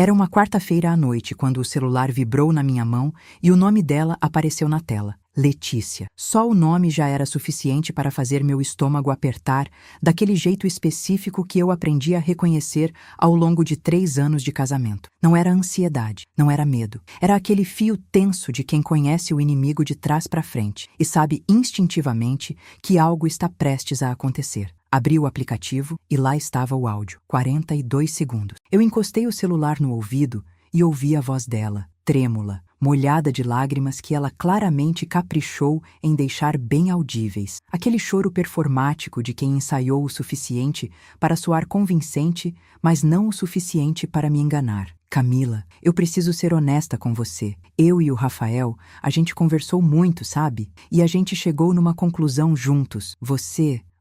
Era uma quarta-feira à noite quando o celular vibrou na minha mão e o nome dela apareceu na tela. Letícia. Só o nome já era suficiente para fazer meu estômago apertar daquele jeito específico que eu aprendi a reconhecer ao longo de 3 anos de casamento. Não era ansiedade, não era medo. Era aquele fio tenso de quem conhece o inimigo de trás para frente e sabe instintivamente que algo está prestes a acontecer. Abri o aplicativo e lá estava o áudio. 42 segundos. Eu encostei o celular no ouvido e ouvi a voz dela, trêmula, molhada de lágrimas que ela claramente caprichou em deixar bem audíveis. Aquele choro performático de quem ensaiou o suficiente para soar convincente, mas não o suficiente para me enganar. Camila, eu preciso ser honesta com você. Eu e o Rafael, a gente conversou muito, sabe? E a gente chegou numa conclusão juntos.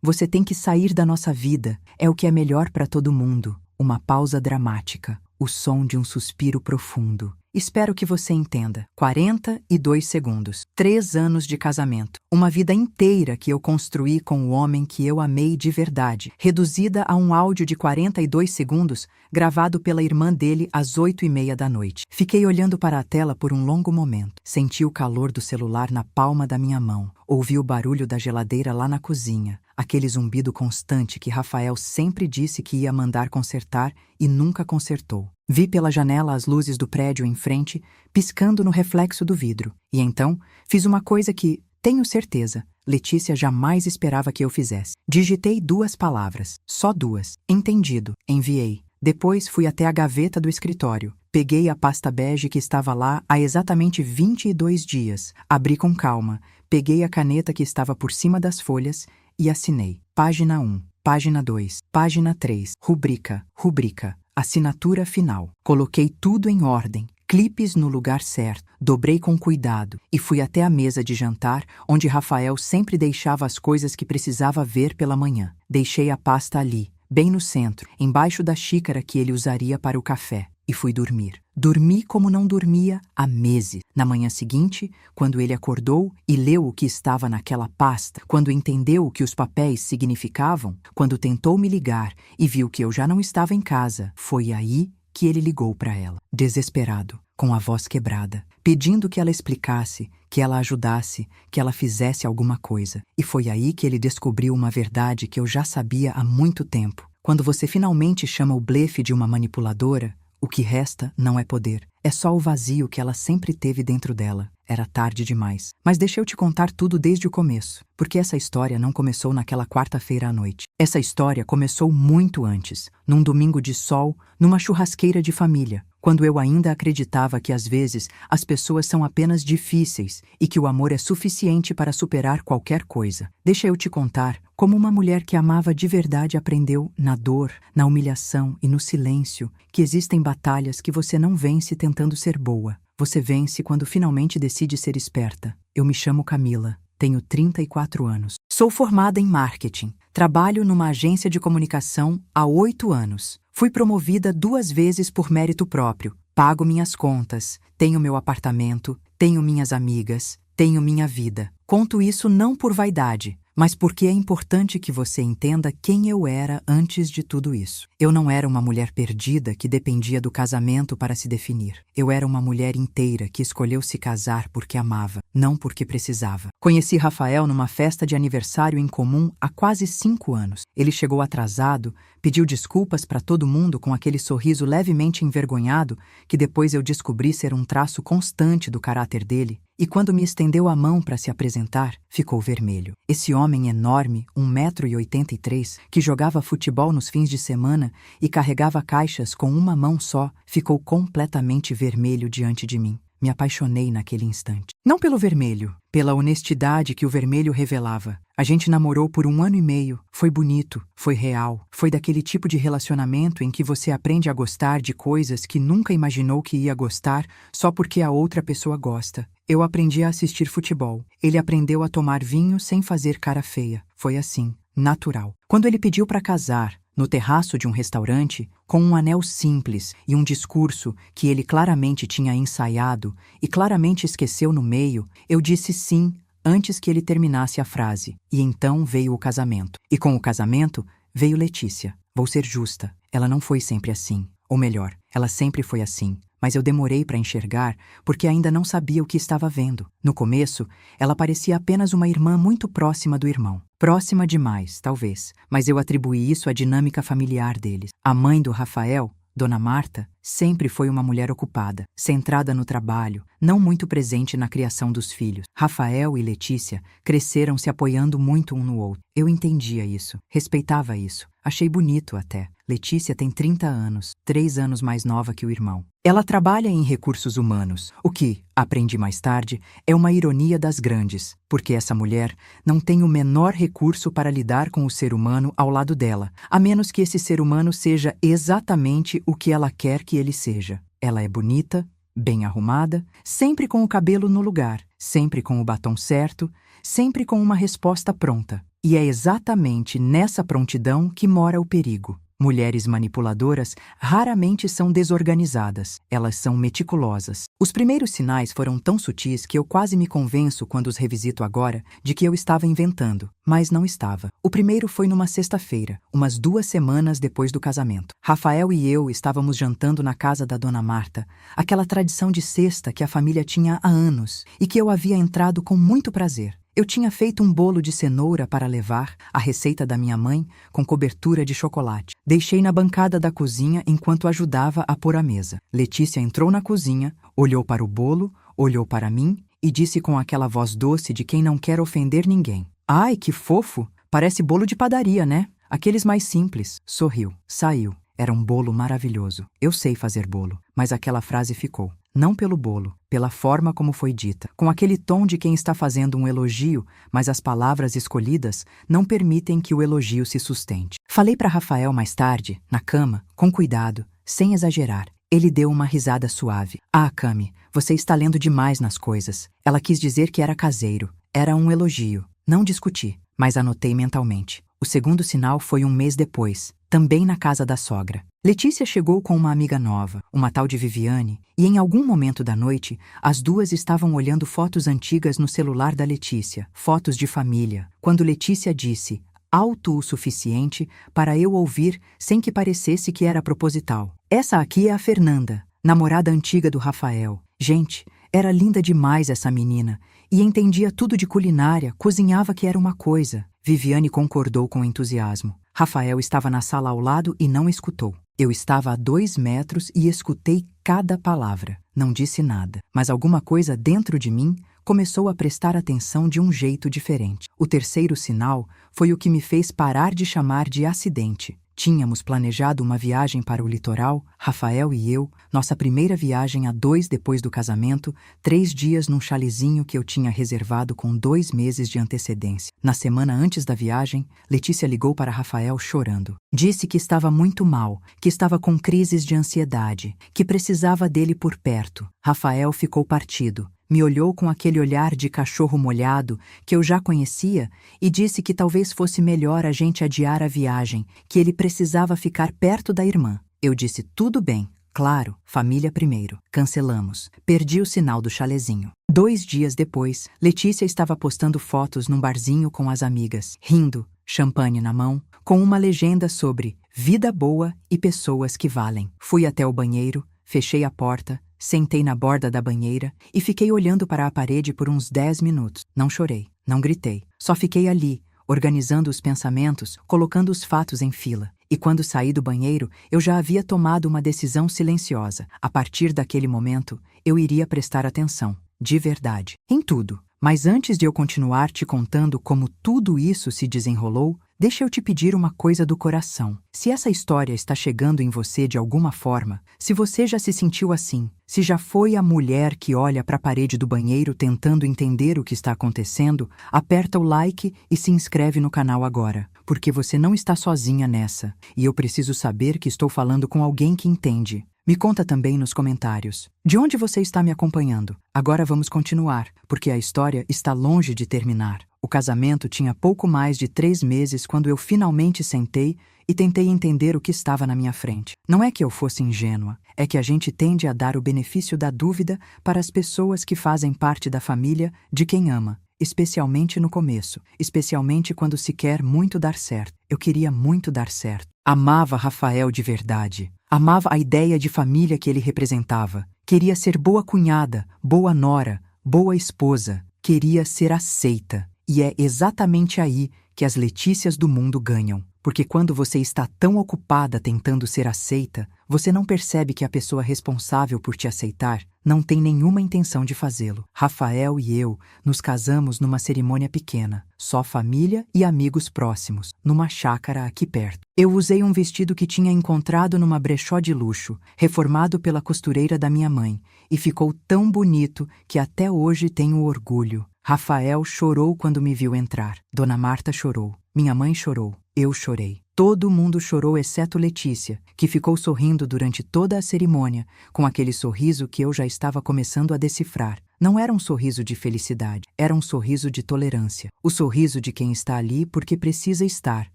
Você tem que sair da nossa vida. É o que é melhor para todo mundo. Uma pausa dramática. O som de um suspiro profundo. Espero que você entenda. 42 segundos. 3 anos de casamento. Uma vida inteira que eu construí com o homem que eu amei de verdade. Reduzida a um áudio de 42 segundos, gravado pela irmã dele às 8h30 da noite. Fiquei olhando para a tela por um longo momento. Senti o calor do celular na palma da minha mão. Ouvi o barulho da geladeira lá na cozinha. Aquele zumbido constante que Rafael sempre disse que ia mandar consertar e nunca consertou. Vi pela janela as luzes do prédio em frente, piscando no reflexo do vidro. E então, fiz uma coisa que, tenho certeza, Letícia jamais esperava que eu fizesse. Digitei 2 palavras, só 2. Entendido. Enviei. Depois fui até a gaveta do escritório. Peguei a pasta bege que estava lá há exatamente 22 dias. Abri com calma. Peguei a caneta que estava por cima das folhas e assinei. Página 1, página 2, página 3, rubrica, assinatura final. Coloquei tudo em ordem, clipes no lugar certo, dobrei com cuidado e fui até a mesa de jantar, onde Rafael sempre deixava as coisas que precisava ver pela manhã. Deixei a pasta ali, bem no centro, embaixo da xícara que ele usaria para o café, e fui dormir. Dormi como não dormia há meses. Na manhã seguinte, quando ele acordou e leu o que estava naquela pasta, quando entendeu o que os papéis significavam, quando tentou me ligar e viu que eu já não estava em casa, foi aí que ele ligou para ela, desesperado, com a voz quebrada, pedindo que ela explicasse, que ela ajudasse, que ela fizesse alguma coisa. E foi aí que ele descobriu uma verdade que eu já sabia há muito tempo. Quando você finalmente chama o blefe de uma manipuladora, o que resta não é poder. É só o vazio que ela sempre teve dentro dela. Era tarde demais. Mas deixa eu te contar tudo desde o começo, porque essa história não começou naquela quarta-feira à noite. Essa história começou muito antes, num domingo de sol, numa churrasqueira de família, quando eu ainda acreditava que às vezes as pessoas são apenas difíceis e que o amor é suficiente para superar qualquer coisa. Deixa eu te contar como uma mulher que amava de verdade aprendeu, na dor, na humilhação e no silêncio, que existem batalhas que você não vence tentando ser boa. Você vence quando finalmente decide ser esperta. Eu me chamo Camila, tenho 34 anos. Sou formada em marketing. Trabalho numa agência de comunicação há 8 anos. Fui promovida 2 vezes por mérito próprio. Pago minhas contas, tenho meu apartamento, tenho minhas amigas, tenho minha vida. Conto isso não por vaidade, mas porque é importante que você entenda quem eu era antes de tudo isso. Eu não era uma mulher perdida que dependia do casamento para se definir. Eu era uma mulher inteira que escolheu se casar porque amava, não porque precisava. Conheci Rafael numa festa de aniversário em comum há quase 5 anos. Ele chegou atrasado, pediu desculpas para todo mundo com aquele sorriso levemente envergonhado que depois eu descobri ser um traço constante do caráter dele. E quando me estendeu a mão para se apresentar, ficou vermelho. Esse homem enorme, 1,83 m, que jogava futebol nos fins de semana e carregava caixas com uma mão só, ficou completamente vermelho diante de mim. Me apaixonei naquele instante. Não pelo vermelho, pela honestidade que o vermelho revelava. A gente namorou por 1 ano e meio. Foi bonito, foi real. Foi daquele tipo de relacionamento em que você aprende a gostar de coisas que nunca imaginou que ia gostar só porque a outra pessoa gosta. Eu aprendi a assistir futebol. Ele aprendeu a tomar vinho sem fazer cara feia. Foi assim, natural. Quando ele pediu para casar, no terraço de um restaurante, com um anel simples e um discurso que ele claramente tinha ensaiado e claramente esqueceu no meio, eu disse sim antes que ele terminasse a frase. E então veio o casamento. E com o casamento veio Letícia. Vou ser justa, ela não foi sempre assim. Ou melhor, Ela sempre foi assim, mas eu demorei para enxergar porque ainda não sabia o que estava vendo. No começo, ela parecia apenas uma irmã muito próxima do irmão. Próxima demais, talvez, mas eu atribuí isso à dinâmica familiar deles. A mãe do Rafael, Dona Marta, sempre foi uma mulher ocupada, centrada no trabalho, não muito presente na criação dos filhos. Rafael e Letícia cresceram se apoiando muito um no outro. Eu entendia isso, respeitava isso, achei bonito até. Letícia tem 30 anos, 3 anos mais nova que o irmão. Ela trabalha em recursos humanos, o que, aprendi mais tarde, é uma ironia das grandes, porque essa mulher não tem o menor recurso para lidar com o ser humano ao lado dela, a menos que esse ser humano seja exatamente o que ela quer que ele seja. Ela é bonita, bem arrumada, sempre com o cabelo no lugar, sempre com o batom certo, sempre com uma resposta pronta. E é exatamente nessa prontidão que mora o perigo. Mulheres manipuladoras raramente são desorganizadas, elas são meticulosas. Os primeiros sinais foram tão sutis que eu quase me convenço quando os revisito agora de que eu estava inventando, mas não estava. O primeiro foi numa sexta-feira, umas 2 semanas depois do casamento. Rafael e eu estávamos jantando na casa da Dona Marta, aquela tradição de sexta que a família tinha há anos e que eu havia entrado com muito prazer. Eu tinha feito um bolo de cenoura para levar, a receita da minha mãe, com cobertura de chocolate. Deixei na bancada da cozinha enquanto ajudava a pôr a mesa. Letícia entrou na cozinha, olhou para o bolo, olhou para mim e disse com aquela voz doce de quem não quer ofender ninguém: "Ai, que fofo! Parece bolo de padaria, né? Aqueles mais simples." Sorriu, saiu. Era um bolo maravilhoso. Eu sei fazer bolo, mas aquela frase ficou. Não pelo bolo, pela forma como foi dita, com aquele tom de quem está fazendo um elogio, mas as palavras escolhidas não permitem que o elogio se sustente. Falei para Rafael mais tarde, na cama, com cuidado, sem exagerar. Ele deu uma risada suave. "Ah, Cami, você está lendo demais nas coisas." Ela quis dizer que era caseiro. Era um elogio. Não discuti, mas anotei mentalmente. O segundo sinal foi 1 mês depois, também na casa da sogra. Letícia chegou com uma amiga nova, uma tal de Viviane, e em algum momento da noite, as duas estavam olhando fotos antigas no celular da Letícia, fotos de família, quando Letícia disse, alto o suficiente para eu ouvir sem que parecesse que era proposital: "Essa aqui é a Fernanda, namorada antiga do Rafael. Gente, era linda demais essa menina, e entendia tudo de culinária, cozinhava que era uma coisa." Viviane concordou com entusiasmo. Rafael estava na sala ao lado e não escutou. Eu estava a 2 metros e escutei cada palavra. Não disse nada, mas alguma coisa dentro de mim começou a prestar atenção de um jeito diferente. O terceiro sinal foi o que me fez parar de chamar de acidente. Tínhamos planejado uma viagem para o litoral, Rafael e eu, nossa primeira viagem a 2 depois do casamento, 3 dias num chalezinho que eu tinha reservado com 2 meses de antecedência. Na semana antes da viagem, Letícia ligou para Rafael chorando. Disse que estava muito mal, que estava com crises de ansiedade, que precisava dele por perto. Rafael ficou partido. Me olhou com aquele olhar de cachorro molhado que eu já conhecia e disse que talvez fosse melhor a gente adiar a viagem, que ele precisava ficar perto da irmã. Eu disse tudo bem, claro, família primeiro. Cancelamos. Perdi o sinal do chalezinho. 2 dias depois, Letícia estava postando fotos num barzinho com as amigas, rindo, champanhe na mão, com uma legenda sobre vida boa e pessoas que valem. Fui até o banheiro, fechei a porta, sentei na borda da banheira e fiquei olhando para a parede por uns 10 minutos. Não chorei, não gritei. Só fiquei ali, organizando os pensamentos, colocando os fatos em fila. E quando saí do banheiro, eu já havia tomado uma decisão silenciosa. A partir daquele momento, eu iria prestar atenção, de verdade, em tudo. Mas antes de eu continuar te contando como tudo isso se desenrolou, deixa eu te pedir uma coisa do coração. Se essa história está chegando em você de alguma forma, se você já se sentiu assim, se já foi a mulher que olha para a parede do banheiro tentando entender o que está acontecendo, aperta o like e se inscreve no canal agora, porque você não está sozinha nessa, e eu preciso saber que estou falando com alguém que entende. Me conta também nos comentários. De onde você está me acompanhando? Agora vamos continuar, porque a história está longe de terminar. O casamento tinha pouco mais de 3 meses quando eu finalmente sentei e tentei entender o que estava na minha frente. Não é que eu fosse ingênua, é que a gente tende a dar o benefício da dúvida para as pessoas que fazem parte da família de quem ama, especialmente no começo, especialmente quando se quer muito dar certo. Eu queria muito dar certo. Amava Rafael de verdade. Amava a ideia de família que ele representava. Queria ser boa cunhada, boa nora, boa esposa. Queria ser aceita. E é exatamente aí que as Letícias do mundo ganham. Porque quando você está tão ocupada tentando ser aceita, você não percebe que a pessoa responsável por te aceitar não tem nenhuma intenção de fazê-lo. Rafael e eu nos casamos numa cerimônia pequena, só família e amigos próximos, numa chácara aqui perto. Eu usei um vestido que tinha encontrado numa brechó de luxo, reformado pela costureira da minha mãe, e ficou tão bonito que até hoje tenho orgulho. Rafael chorou quando me viu entrar. Dona Marta chorou. Minha mãe chorou. Eu chorei. Todo mundo chorou exceto Letícia, que ficou sorrindo durante toda a cerimônia, com aquele sorriso que eu já estava começando a decifrar. Não era um sorriso de felicidade, era um sorriso de tolerância. O sorriso de quem está ali porque precisa estar,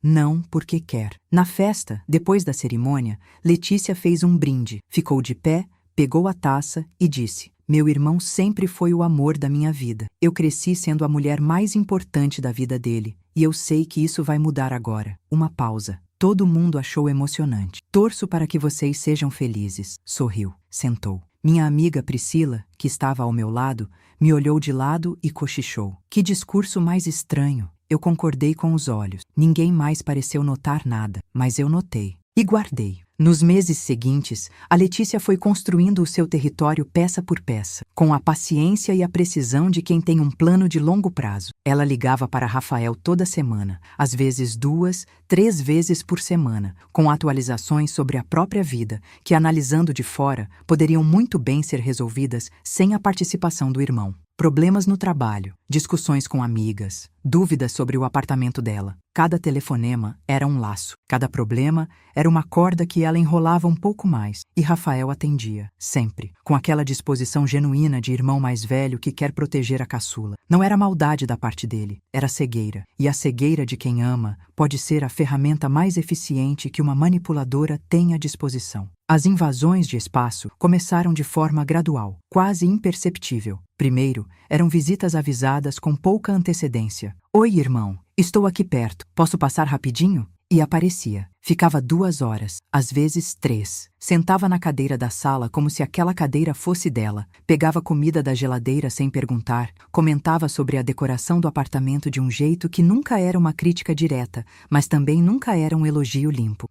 não porque quer. Na festa, depois da cerimônia, Letícia fez um brinde, ficou de pé, pegou a taça e disse: "Meu irmão sempre foi o amor da minha vida. Eu cresci sendo a mulher mais importante da vida dele. E eu sei que isso vai mudar agora." Uma pausa. Todo mundo achou emocionante. "Torço para que vocês sejam felizes." Sorriu. Sentou. Minha amiga Priscila, que estava ao meu lado, me olhou de lado e cochichou. "Que discurso mais estranho." Eu concordei com os olhos. Ninguém mais pareceu notar nada, mas eu notei. E guardei. Nos meses seguintes, a Letícia foi construindo o seu território peça por peça, com a paciência e a precisão de quem tem um plano de longo prazo. Ela ligava para Rafael toda semana, às vezes 2, 3 vezes por semana, com atualizações sobre a própria vida, que, analisando de fora, poderiam muito bem ser resolvidas sem a participação do irmão. Problemas no trabalho, discussões com amigas, dúvidas sobre o apartamento dela. Cada telefonema era um laço. Cada problema era uma corda que ela enrolava um pouco mais. E Rafael atendia, sempre, com aquela disposição genuína de irmão mais velho que quer proteger a caçula. Não era maldade da parte dele, era cegueira. E a cegueira de quem ama pode ser a ferramenta mais eficiente que uma manipuladora tem à disposição. As invasões de espaço começaram de forma gradual, quase imperceptível. Primeiro, eram visitas avisadas com pouca antecedência. "Oi, irmão, estou aqui perto. Posso passar rapidinho?" E aparecia. Ficava 2 horas, às vezes 3. Sentava na cadeira da sala como se aquela cadeira fosse dela. Pegava comida da geladeira sem perguntar. Comentava sobre a decoração do apartamento de um jeito que nunca era uma crítica direta, mas também nunca era um elogio limpo.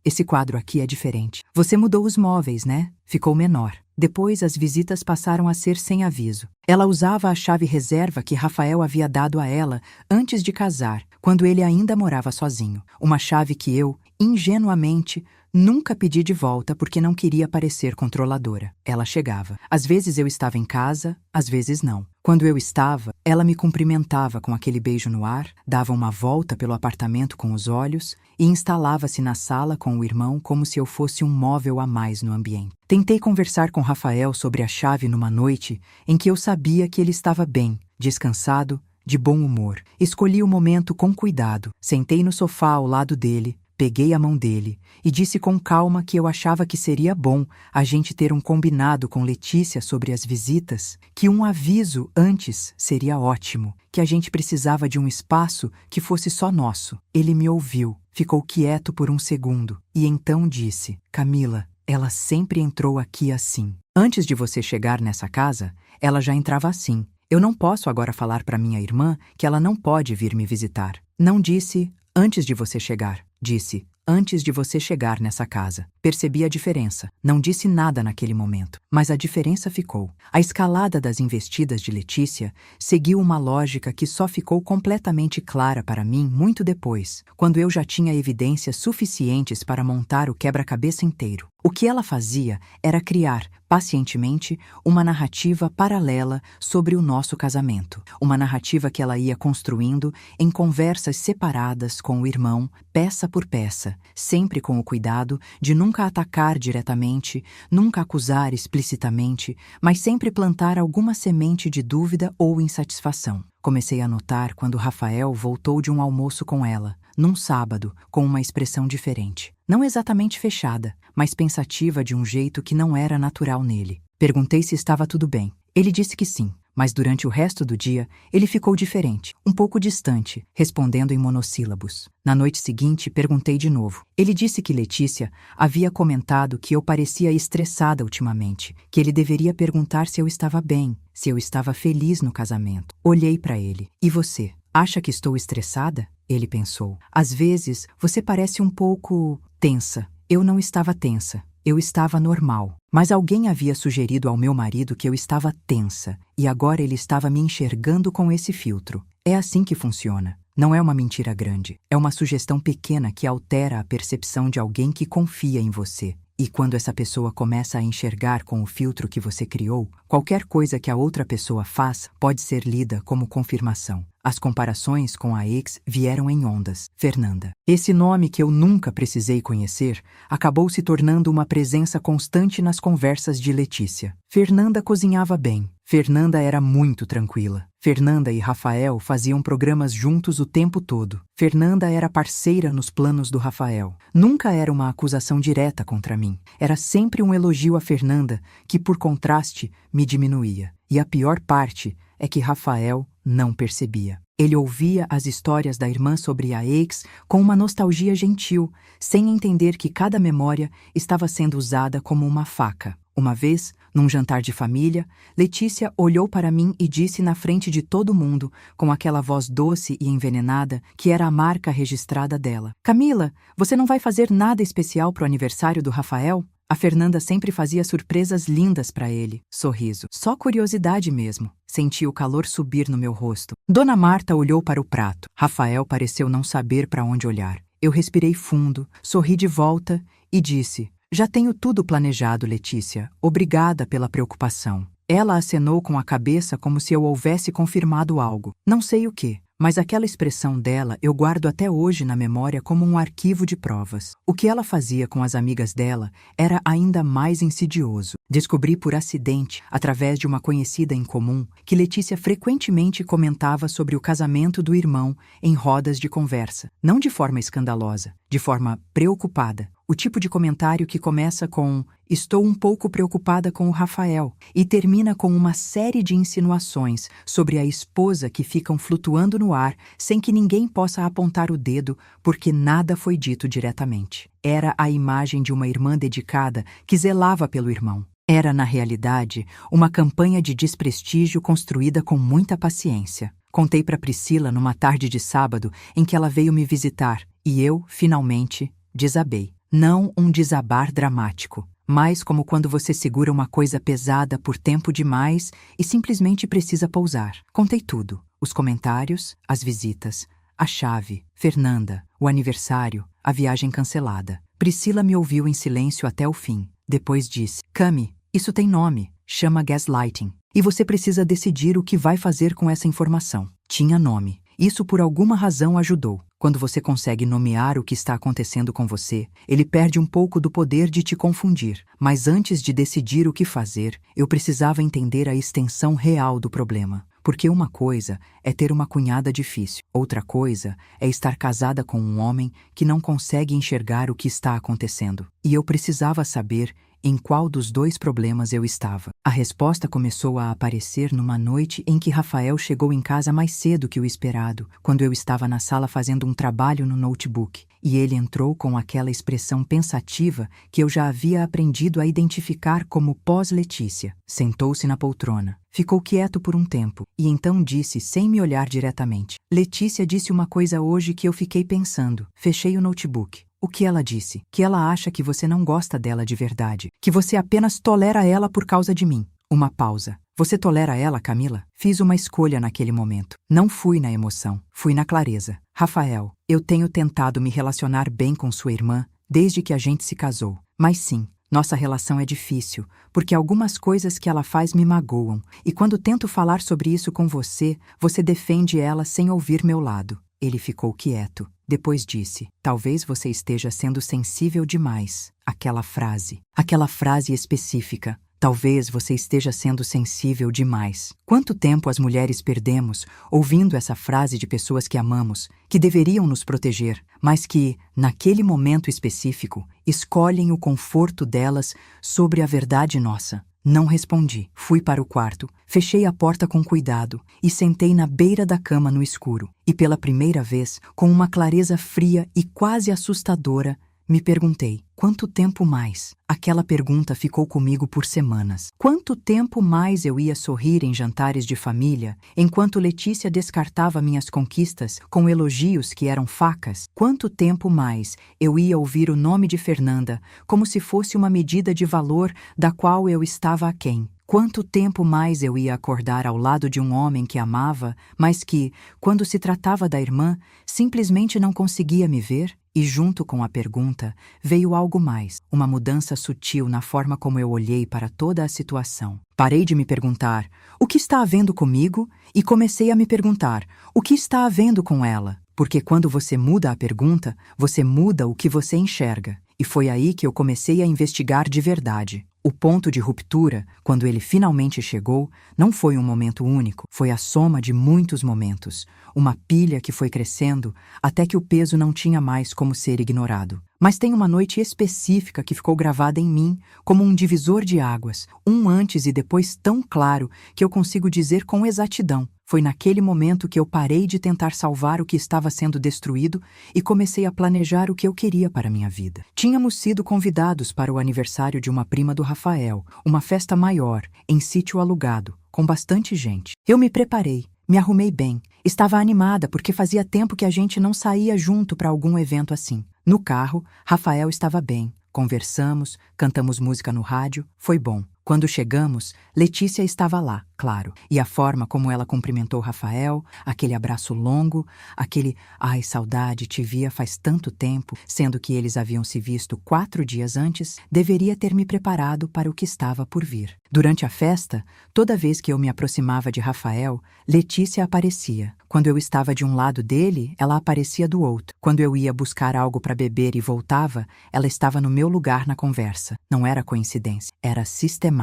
Esse quadro aqui é diferente. Você mudou os móveis, né? Ficou menor." Depois, as visitas passaram a ser sem aviso. Ela usava a chave reserva que Rafael havia dado a ela antes de casar, quando ele ainda morava sozinho. Uma chave que eu, ingenuamente, nunca pedi de volta porque não queria parecer controladora. Ela chegava. Às vezes eu estava em casa, às vezes não. Quando eu estava, ela me cumprimentava com aquele beijo no ar, dava uma volta pelo apartamento com os olhos e instalava-se na sala com o irmão como se eu fosse um móvel a mais no ambiente. Tentei conversar com Rafael sobre a chave numa noite em que eu sabia que ele estava bem, descansado, de bom humor. Escolhi o momento com cuidado, sentei no sofá ao lado dele, peguei a mão dele e disse com calma que eu achava que seria bom a gente ter um combinado com Letícia sobre as visitas, que um aviso antes seria ótimo, que a gente precisava de um espaço que fosse só nosso. Ele me ouviu, ficou quieto por um segundo e então disse: "Camila, ela sempre entrou aqui assim. Antes de você chegar nessa casa, ela já entrava assim. Eu não posso agora falar para minha irmã que ela não pode vir me visitar." Não disse "antes de você chegar", disse "antes de você chegar nessa casa." Percebi a diferença. Não disse nada naquele momento, mas a diferença ficou. A escalada das investidas de Letícia seguiu uma lógica que só ficou completamente clara para mim muito depois, quando eu já tinha evidências suficientes para montar o quebra-cabeça inteiro. O que ela fazia era criar, pacientemente, uma narrativa paralela sobre o nosso casamento. Uma narrativa que ela ia construindo em conversas separadas com o irmão, peça por peça, sempre com o cuidado de nunca atacar diretamente, nunca acusar explicitamente, mas sempre plantar alguma semente de dúvida ou insatisfação. Comecei a notar quando Rafael voltou de um almoço com ela, num sábado, com uma expressão diferente. Não exatamente fechada, mas pensativa de um jeito que não era natural nele. Perguntei se estava tudo bem. Ele disse que sim, mas durante o resto do dia ele ficou diferente, um pouco distante, respondendo em monossílabos. Na noite seguinte, perguntei de novo. Ele disse que Letícia havia comentado que eu parecia estressada ultimamente, que ele deveria perguntar se eu estava bem, se eu estava feliz no casamento. Olhei para ele. E você? Acha que estou estressada? Ele pensou. Às vezes, você parece um pouco tensa. Eu não estava tensa. Eu estava normal. Mas alguém havia sugerido ao meu marido que eu estava tensa, e agora ele estava me enxergando com esse filtro. É assim que funciona. Não é uma mentira grande. É uma sugestão pequena que altera a percepção de alguém que confia em você. E quando essa pessoa começa a enxergar com o filtro que você criou, qualquer coisa que a outra pessoa faz pode ser lida como confirmação. As comparações com a ex vieram em ondas. Fernanda. Esse nome que eu nunca precisei conhecer acabou se tornando uma presença constante nas conversas de Letícia. Fernanda cozinhava bem. Fernanda era muito tranquila. Fernanda e Rafael faziam programas juntos o tempo todo. Fernanda era parceira nos planos do Rafael. Nunca era uma acusação direta contra mim. Era sempre um elogio a Fernanda, que, por contraste, me diminuía. E a pior parte é que Rafael não percebia. Ele ouvia as histórias da irmã sobre a ex com uma nostalgia gentil, sem entender que cada memória estava sendo usada como uma faca. Uma vez, num jantar de família, Letícia olhou para mim e disse na frente de todo mundo, com aquela voz doce e envenenada, que era a marca registrada dela. Camila, você não vai fazer nada especial pro aniversário do Rafael? A Fernanda sempre fazia surpresas lindas para ele. Sorriso. Só curiosidade mesmo. Senti o calor subir no meu rosto. Dona Marta olhou para o prato. Rafael pareceu não saber para onde olhar. Eu respirei fundo, sorri de volta e disse: já tenho tudo planejado, Letícia. Obrigada pela preocupação. Ela acenou com a cabeça como se eu houvesse confirmado algo. Não sei o quê. Mas aquela expressão dela eu guardo até hoje na memória como um arquivo de provas. O que ela fazia com as amigas dela era ainda mais insidioso. Descobri por acidente, através de uma conhecida em comum, que Letícia frequentemente comentava sobre o casamento do irmão em rodas de conversa. Não de forma escandalosa, de forma preocupada. O tipo de comentário que começa com "estou um pouco preocupada com o Rafael" e termina com uma série de insinuações sobre a esposa que ficam flutuando no ar sem que ninguém possa apontar o dedo porque nada foi dito diretamente. Era a imagem de uma irmã dedicada que zelava pelo irmão. Era, na realidade, uma campanha de desprestígio construída com muita paciência. Contei para Priscila numa tarde de sábado em que ela veio me visitar e eu, finalmente, desabei. Não um desabar dramático, mas como quando você segura uma coisa pesada por tempo demais e simplesmente precisa pousar. Contei tudo. Os comentários, as visitas, a chave, Fernanda, o aniversário, a viagem cancelada. Priscila me ouviu em silêncio até o fim. Depois disse: Cami, isso tem nome. Chama gaslighting. E você precisa decidir o que vai fazer com essa informação. Tinha nome. Isso por alguma razão ajudou. Quando você consegue nomear o que está acontecendo com você, ele perde um pouco do poder de te confundir. Mas antes de decidir o que fazer, eu precisava entender a extensão real do problema. Porque uma coisa é ter uma cunhada difícil, outra coisa é estar casada com um homem que não consegue enxergar o que está acontecendo. E eu precisava saber em qual dos dois problemas eu estava. A resposta começou a aparecer numa noite em que Rafael chegou em casa mais cedo que o esperado, quando eu estava na sala fazendo um trabalho no notebook, e ele entrou com aquela expressão pensativa que eu já havia aprendido a identificar como pós-Letícia. Sentou-se na poltrona. Ficou quieto por um tempo, e então disse sem me olhar diretamente: Letícia disse uma coisa hoje que eu fiquei pensando. Fechei o notebook. O que ela disse? Que ela acha que você não gosta dela de verdade. Que você apenas tolera ela por causa de mim. Uma pausa. Você tolera ela, Camila? Fiz uma escolha naquele momento. Não fui na emoção. Fui na clareza. Rafael, eu tenho tentado me relacionar bem com sua irmã desde que a gente se casou. Mas sim, nossa relação é difícil, porque algumas coisas que ela faz me magoam. E quando tento falar sobre isso com você, você defende ela sem ouvir meu lado. Ele ficou quieto. Depois disse: talvez você esteja sendo sensível demais. Aquela frase específica. Talvez você esteja sendo sensível demais. Quanto tempo as mulheres perdemos ouvindo essa frase de pessoas que amamos, que deveriam nos proteger, mas que, naquele momento específico, escolhem o conforto delas sobre a verdade nossa. Não respondi. Fui para o quarto, fechei a porta com cuidado e sentei na beira da cama no escuro. E pela primeira vez, com uma clareza fria e quase assustadora, me perguntei: quanto tempo mais? Aquela pergunta ficou comigo por semanas. Quanto tempo mais eu ia sorrir em jantares de família, enquanto Letícia descartava minhas conquistas com elogios que eram facas? Quanto tempo mais eu ia ouvir o nome de Fernanda como se fosse uma medida de valor da qual eu estava aquém? Quanto tempo mais eu ia acordar ao lado de um homem que amava, mas que, quando se tratava da irmã, simplesmente não conseguia me ver? E junto com a pergunta, veio algo mais, uma mudança sutil na forma como eu olhei para toda a situação. Parei de me perguntar: o que está havendo comigo? E comecei a me perguntar: o que está havendo com ela? Porque quando você muda a pergunta, você muda o que você enxerga. E foi aí que eu comecei a investigar de verdade. O ponto de ruptura, quando ele finalmente chegou, não foi um momento único, foi a soma de muitos momentos, uma pilha que foi crescendo até que o peso não tinha mais como ser ignorado. Mas tem uma noite específica que ficou gravada em mim como um divisor de águas, um antes e depois tão claro que eu consigo dizer com exatidão. Foi naquele momento que eu parei de tentar salvar o que estava sendo destruído e comecei a planejar o que eu queria para minha vida. Tínhamos sido convidados para o aniversário de uma prima do Rafael, uma festa maior, em sítio alugado, com bastante gente. Eu me preparei, me arrumei bem, estava animada porque fazia tempo que a gente não saía junto para algum evento assim. No carro, Rafael estava bem, conversamos, cantamos música no rádio, foi bom. Quando chegamos, Letícia estava lá, claro, e a forma como ela cumprimentou Rafael, aquele abraço longo, aquele "ai, saudade, te via faz tanto tempo", sendo que eles haviam se visto 4 dias antes, deveria ter me preparado para o que estava por vir. Durante a festa, toda vez que eu me aproximava de Rafael, Letícia aparecia. Quando eu estava de um lado dele, ela aparecia do outro. Quando eu ia buscar algo para beber e voltava, ela estava no meu lugar na conversa. Não era coincidência, era sistemático.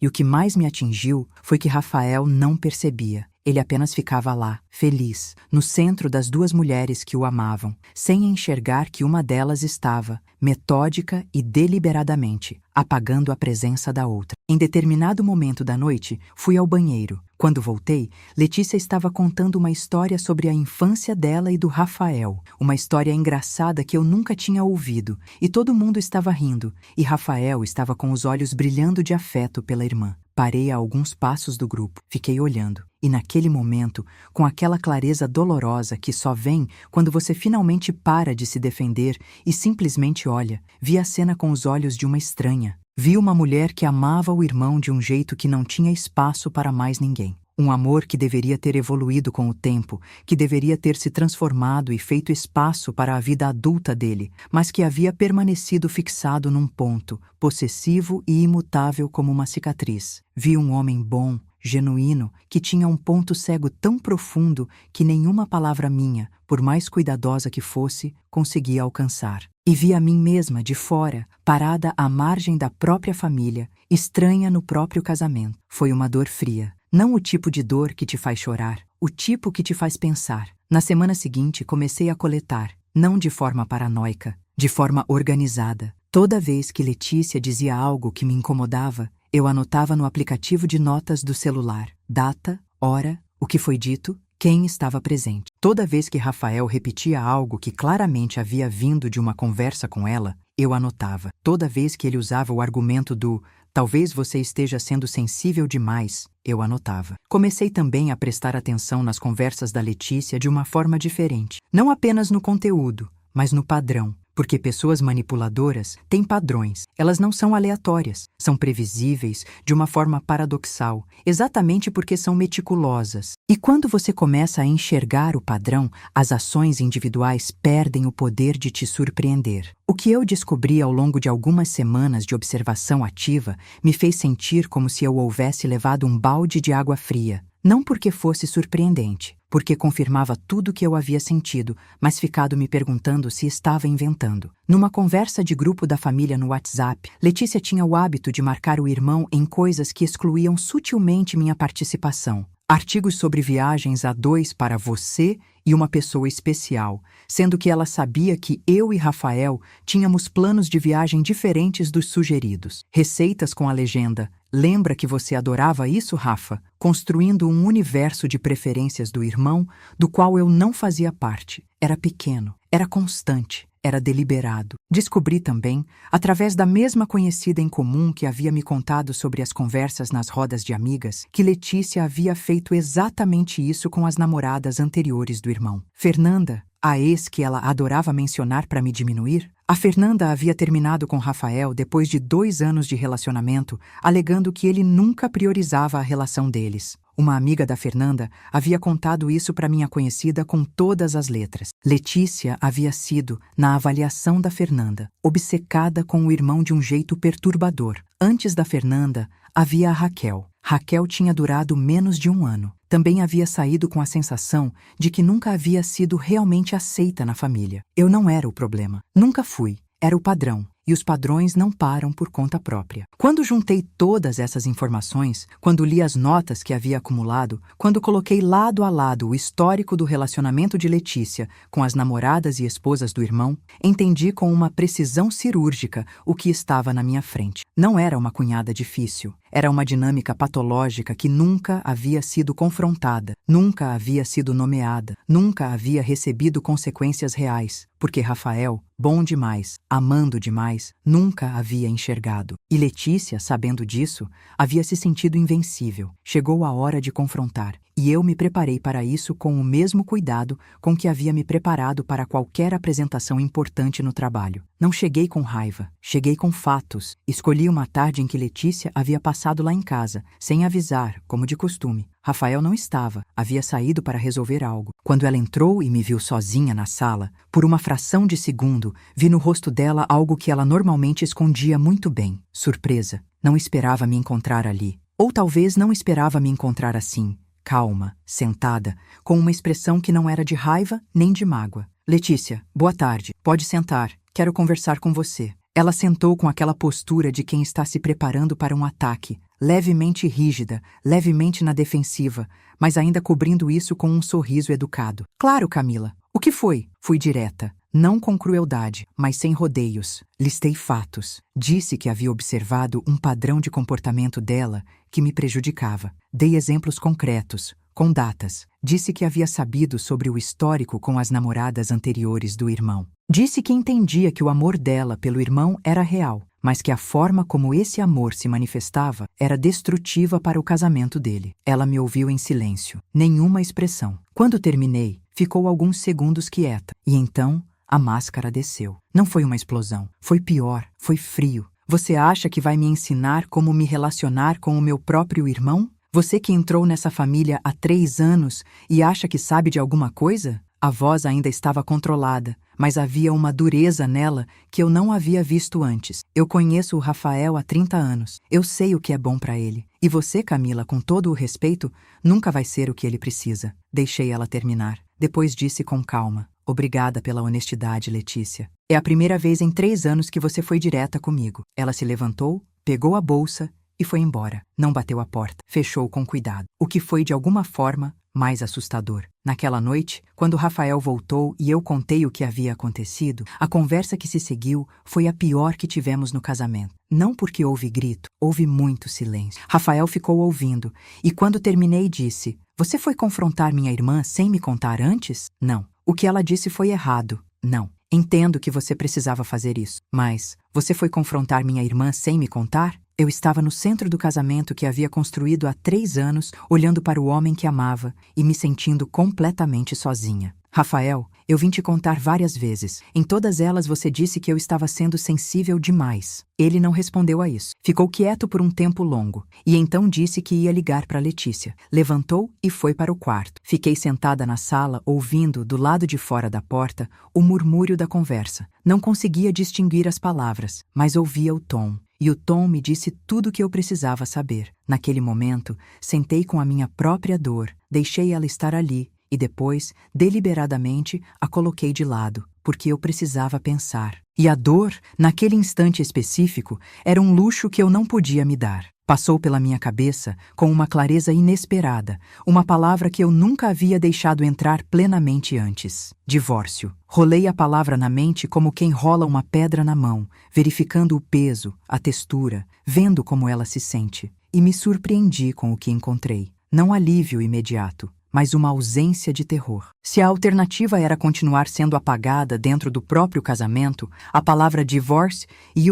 E o que mais me atingiu foi que Rafael não percebia. Ele apenas ficava lá, feliz, no centro das 2 mulheres que o amavam, sem enxergar que uma delas estava, metódica e deliberadamente, apagando a presença da outra. Em determinado momento da noite, fui ao banheiro. Quando voltei, Letícia estava contando uma história sobre a infância dela e do Rafael, uma história engraçada que eu nunca tinha ouvido, e todo mundo estava rindo, e Rafael estava com os olhos brilhando de afeto pela irmã. Parei a alguns passos do grupo, fiquei olhando, e naquele momento, com aquela clareza dolorosa que só vem quando você finalmente para de se defender e simplesmente olha, vi a cena com os olhos de uma estranha. Vi uma mulher que amava o irmão de um jeito que não tinha espaço para mais ninguém. Um amor que deveria ter evoluído com o tempo, que deveria ter se transformado e feito espaço para a vida adulta dele, mas que havia permanecido fixado num ponto, possessivo e imutável como uma cicatriz. Vi um homem bom, genuíno, que tinha um ponto cego tão profundo que nenhuma palavra minha, por mais cuidadosa que fosse, conseguia alcançar. E vi a mim mesma de fora, parada à margem da própria família, estranha no próprio casamento. Foi uma dor fria. Não o tipo de dor que te faz chorar, o tipo que te faz pensar. Na semana seguinte, comecei a coletar, não de forma paranoica, de forma organizada. Toda vez que Letícia dizia algo que me incomodava, eu anotava no aplicativo de notas do celular, data, hora, o que foi dito, quem estava presente. Toda vez que Rafael repetia algo que claramente havia vindo de uma conversa com ela, eu anotava. Toda vez que ele usava o argumento do "talvez você esteja sendo sensível demais", eu anotava. Comecei também a prestar atenção nas conversas da Letícia de uma forma diferente. Não apenas no conteúdo, mas no padrão. Porque pessoas manipuladoras têm padrões. Elas não são aleatórias. São previsíveis de uma forma paradoxal, exatamente porque são meticulosas. E quando você começa a enxergar o padrão, as ações individuais perdem o poder de te surpreender. O que eu descobri ao longo de algumas semanas de observação ativa me fez sentir como se eu houvesse levado um balde de água fria. Não porque fosse surpreendente, porque confirmava tudo o que eu havia sentido, mas ficado me perguntando se estava inventando. Numa conversa de grupo da família no WhatsApp, Letícia tinha o hábito de marcar o irmão em coisas que excluíam sutilmente minha participação. Artigos sobre viagens a 2 para você e uma pessoa especial, sendo que ela sabia que eu e Rafael tínhamos planos de viagem diferentes dos sugeridos. Receitas com a legenda Lembra que você adorava isso, Rafa? Construindo um universo de preferências do irmão, do qual eu não fazia parte. Era pequeno, era constante, era deliberado. Descobri também, através da mesma conhecida em comum que havia me contado sobre as conversas nas rodas de amigas, que Letícia havia feito exatamente isso com as namoradas anteriores do irmão. Fernanda, a ex que ela adorava mencionar para me diminuir, a Fernanda havia terminado com Rafael depois de 2 anos de relacionamento, alegando que ele nunca priorizava a relação deles. Uma amiga da Fernanda havia contado isso para minha conhecida com todas as letras. Letícia havia sido, na avaliação da Fernanda, obcecada com o irmão de um jeito perturbador. Antes da Fernanda, havia a Raquel. Raquel tinha durado menos de 1 ano. Também havia saído com a sensação de que nunca havia sido realmente aceita na família. Eu não era o problema. Nunca fui. Era o padrão. E os padrões não param por conta própria. Quando juntei todas essas informações, quando li as notas que havia acumulado, quando coloquei lado a lado o histórico do relacionamento de Letícia com as namoradas e esposas do irmão, entendi com uma precisão cirúrgica o que estava na minha frente. Não era uma cunhada difícil. Era uma dinâmica patológica que nunca havia sido confrontada, nunca havia sido nomeada, nunca havia recebido consequências reais, porque Rafael, bom demais, amando demais, nunca havia enxergado. E Letícia, sabendo disso, havia se sentido invencível. Chegou a hora de confrontar. E eu me preparei para isso com o mesmo cuidado com que havia me preparado para qualquer apresentação importante no trabalho. Não cheguei com raiva, cheguei com fatos. Escolhi uma tarde em que Letícia havia passado lá em casa, sem avisar, como de costume. Rafael não estava, havia saído para resolver algo. Quando ela entrou e me viu sozinha na sala, por uma fração de segundo, vi no rosto dela algo que ela normalmente escondia muito bem. Surpresa. Não esperava me encontrar ali. Ou talvez não esperava me encontrar assim. Calma, sentada, com uma expressão que não era de raiva nem de mágoa. Letícia, boa tarde. Pode sentar. Quero conversar com você. Ela sentou com aquela postura de quem está se preparando para um ataque, levemente rígida, levemente na defensiva, mas ainda cobrindo isso com um sorriso educado. Claro, Camila. O que foi? Fui direta. Não com crueldade, mas sem rodeios. Listei fatos. Disse que havia observado um padrão de comportamento dela que me prejudicava. Dei exemplos concretos, com datas. Disse que havia sabido sobre o histórico com as namoradas anteriores do irmão. Disse que entendia que o amor dela pelo irmão era real, mas que a forma como esse amor se manifestava era destrutiva para o casamento dele. Ela me ouviu em silêncio, nenhuma expressão. Quando terminei, ficou alguns segundos quieta, e então a máscara desceu. Não foi uma explosão, foi pior, foi frio. Você acha que vai me ensinar como me relacionar com o meu próprio irmão? Você que entrou nessa família há 3 anos e acha que sabe de alguma coisa? A voz ainda estava controlada, mas havia uma dureza nela que eu não havia visto antes. Eu conheço o Rafael há 30 anos. Eu sei o que é bom para ele. E você, Camila, com todo o respeito, nunca vai ser o que ele precisa. Deixei ela terminar. Depois disse com calma. Obrigada pela honestidade, Letícia. É a primeira vez em 3 anos que você foi direta comigo. Ela se levantou, pegou a bolsa e foi embora. Não bateu a porta. Fechou com cuidado. O que foi, de alguma forma, mais assustador. Naquela noite, quando Rafael voltou e eu contei o que havia acontecido, a conversa que se seguiu foi a pior que tivemos no casamento. Não porque houve grito, houve muito silêncio. Rafael ficou ouvindo e quando terminei disse: "Você foi confrontar minha irmã sem me contar antes?" Não. O que ela disse foi errado. Não. Entendo que você precisava fazer isso. Mas você foi confrontar minha irmã sem me contar? Eu estava no centro do casamento que havia construído há 3 anos, olhando para o homem que amava e me sentindo completamente sozinha. Rafael, eu vim te contar várias vezes. Em todas elas você disse que eu estava sendo sensível demais. Ele não respondeu a isso. Ficou quieto por um tempo longo. E então disse que ia ligar para Letícia. Levantou e foi para o quarto. Fiquei sentada na sala, ouvindo, do lado de fora da porta, o murmúrio da conversa. Não conseguia distinguir as palavras, mas ouvia o tom. E o tom me disse tudo o que eu precisava saber. Naquele momento, sentei com a minha própria dor, deixei ela estar ali e depois, deliberadamente, a coloquei de lado, porque eu precisava pensar. E a dor, naquele instante específico, era um luxo que eu não podia me dar. Passou pela minha cabeça, com uma clareza inesperada, uma palavra que eu nunca havia deixado entrar plenamente antes. Divórcio. Rolei a palavra na mente como quem rola uma pedra na mão, verificando o peso, a textura, vendo como ela se sente. e me surpreendi com o que encontrei. Não alívio imediato, mas uma ausência de terror. Se a alternativa era continuar sendo apagada dentro do próprio casamento, a palavra divórcio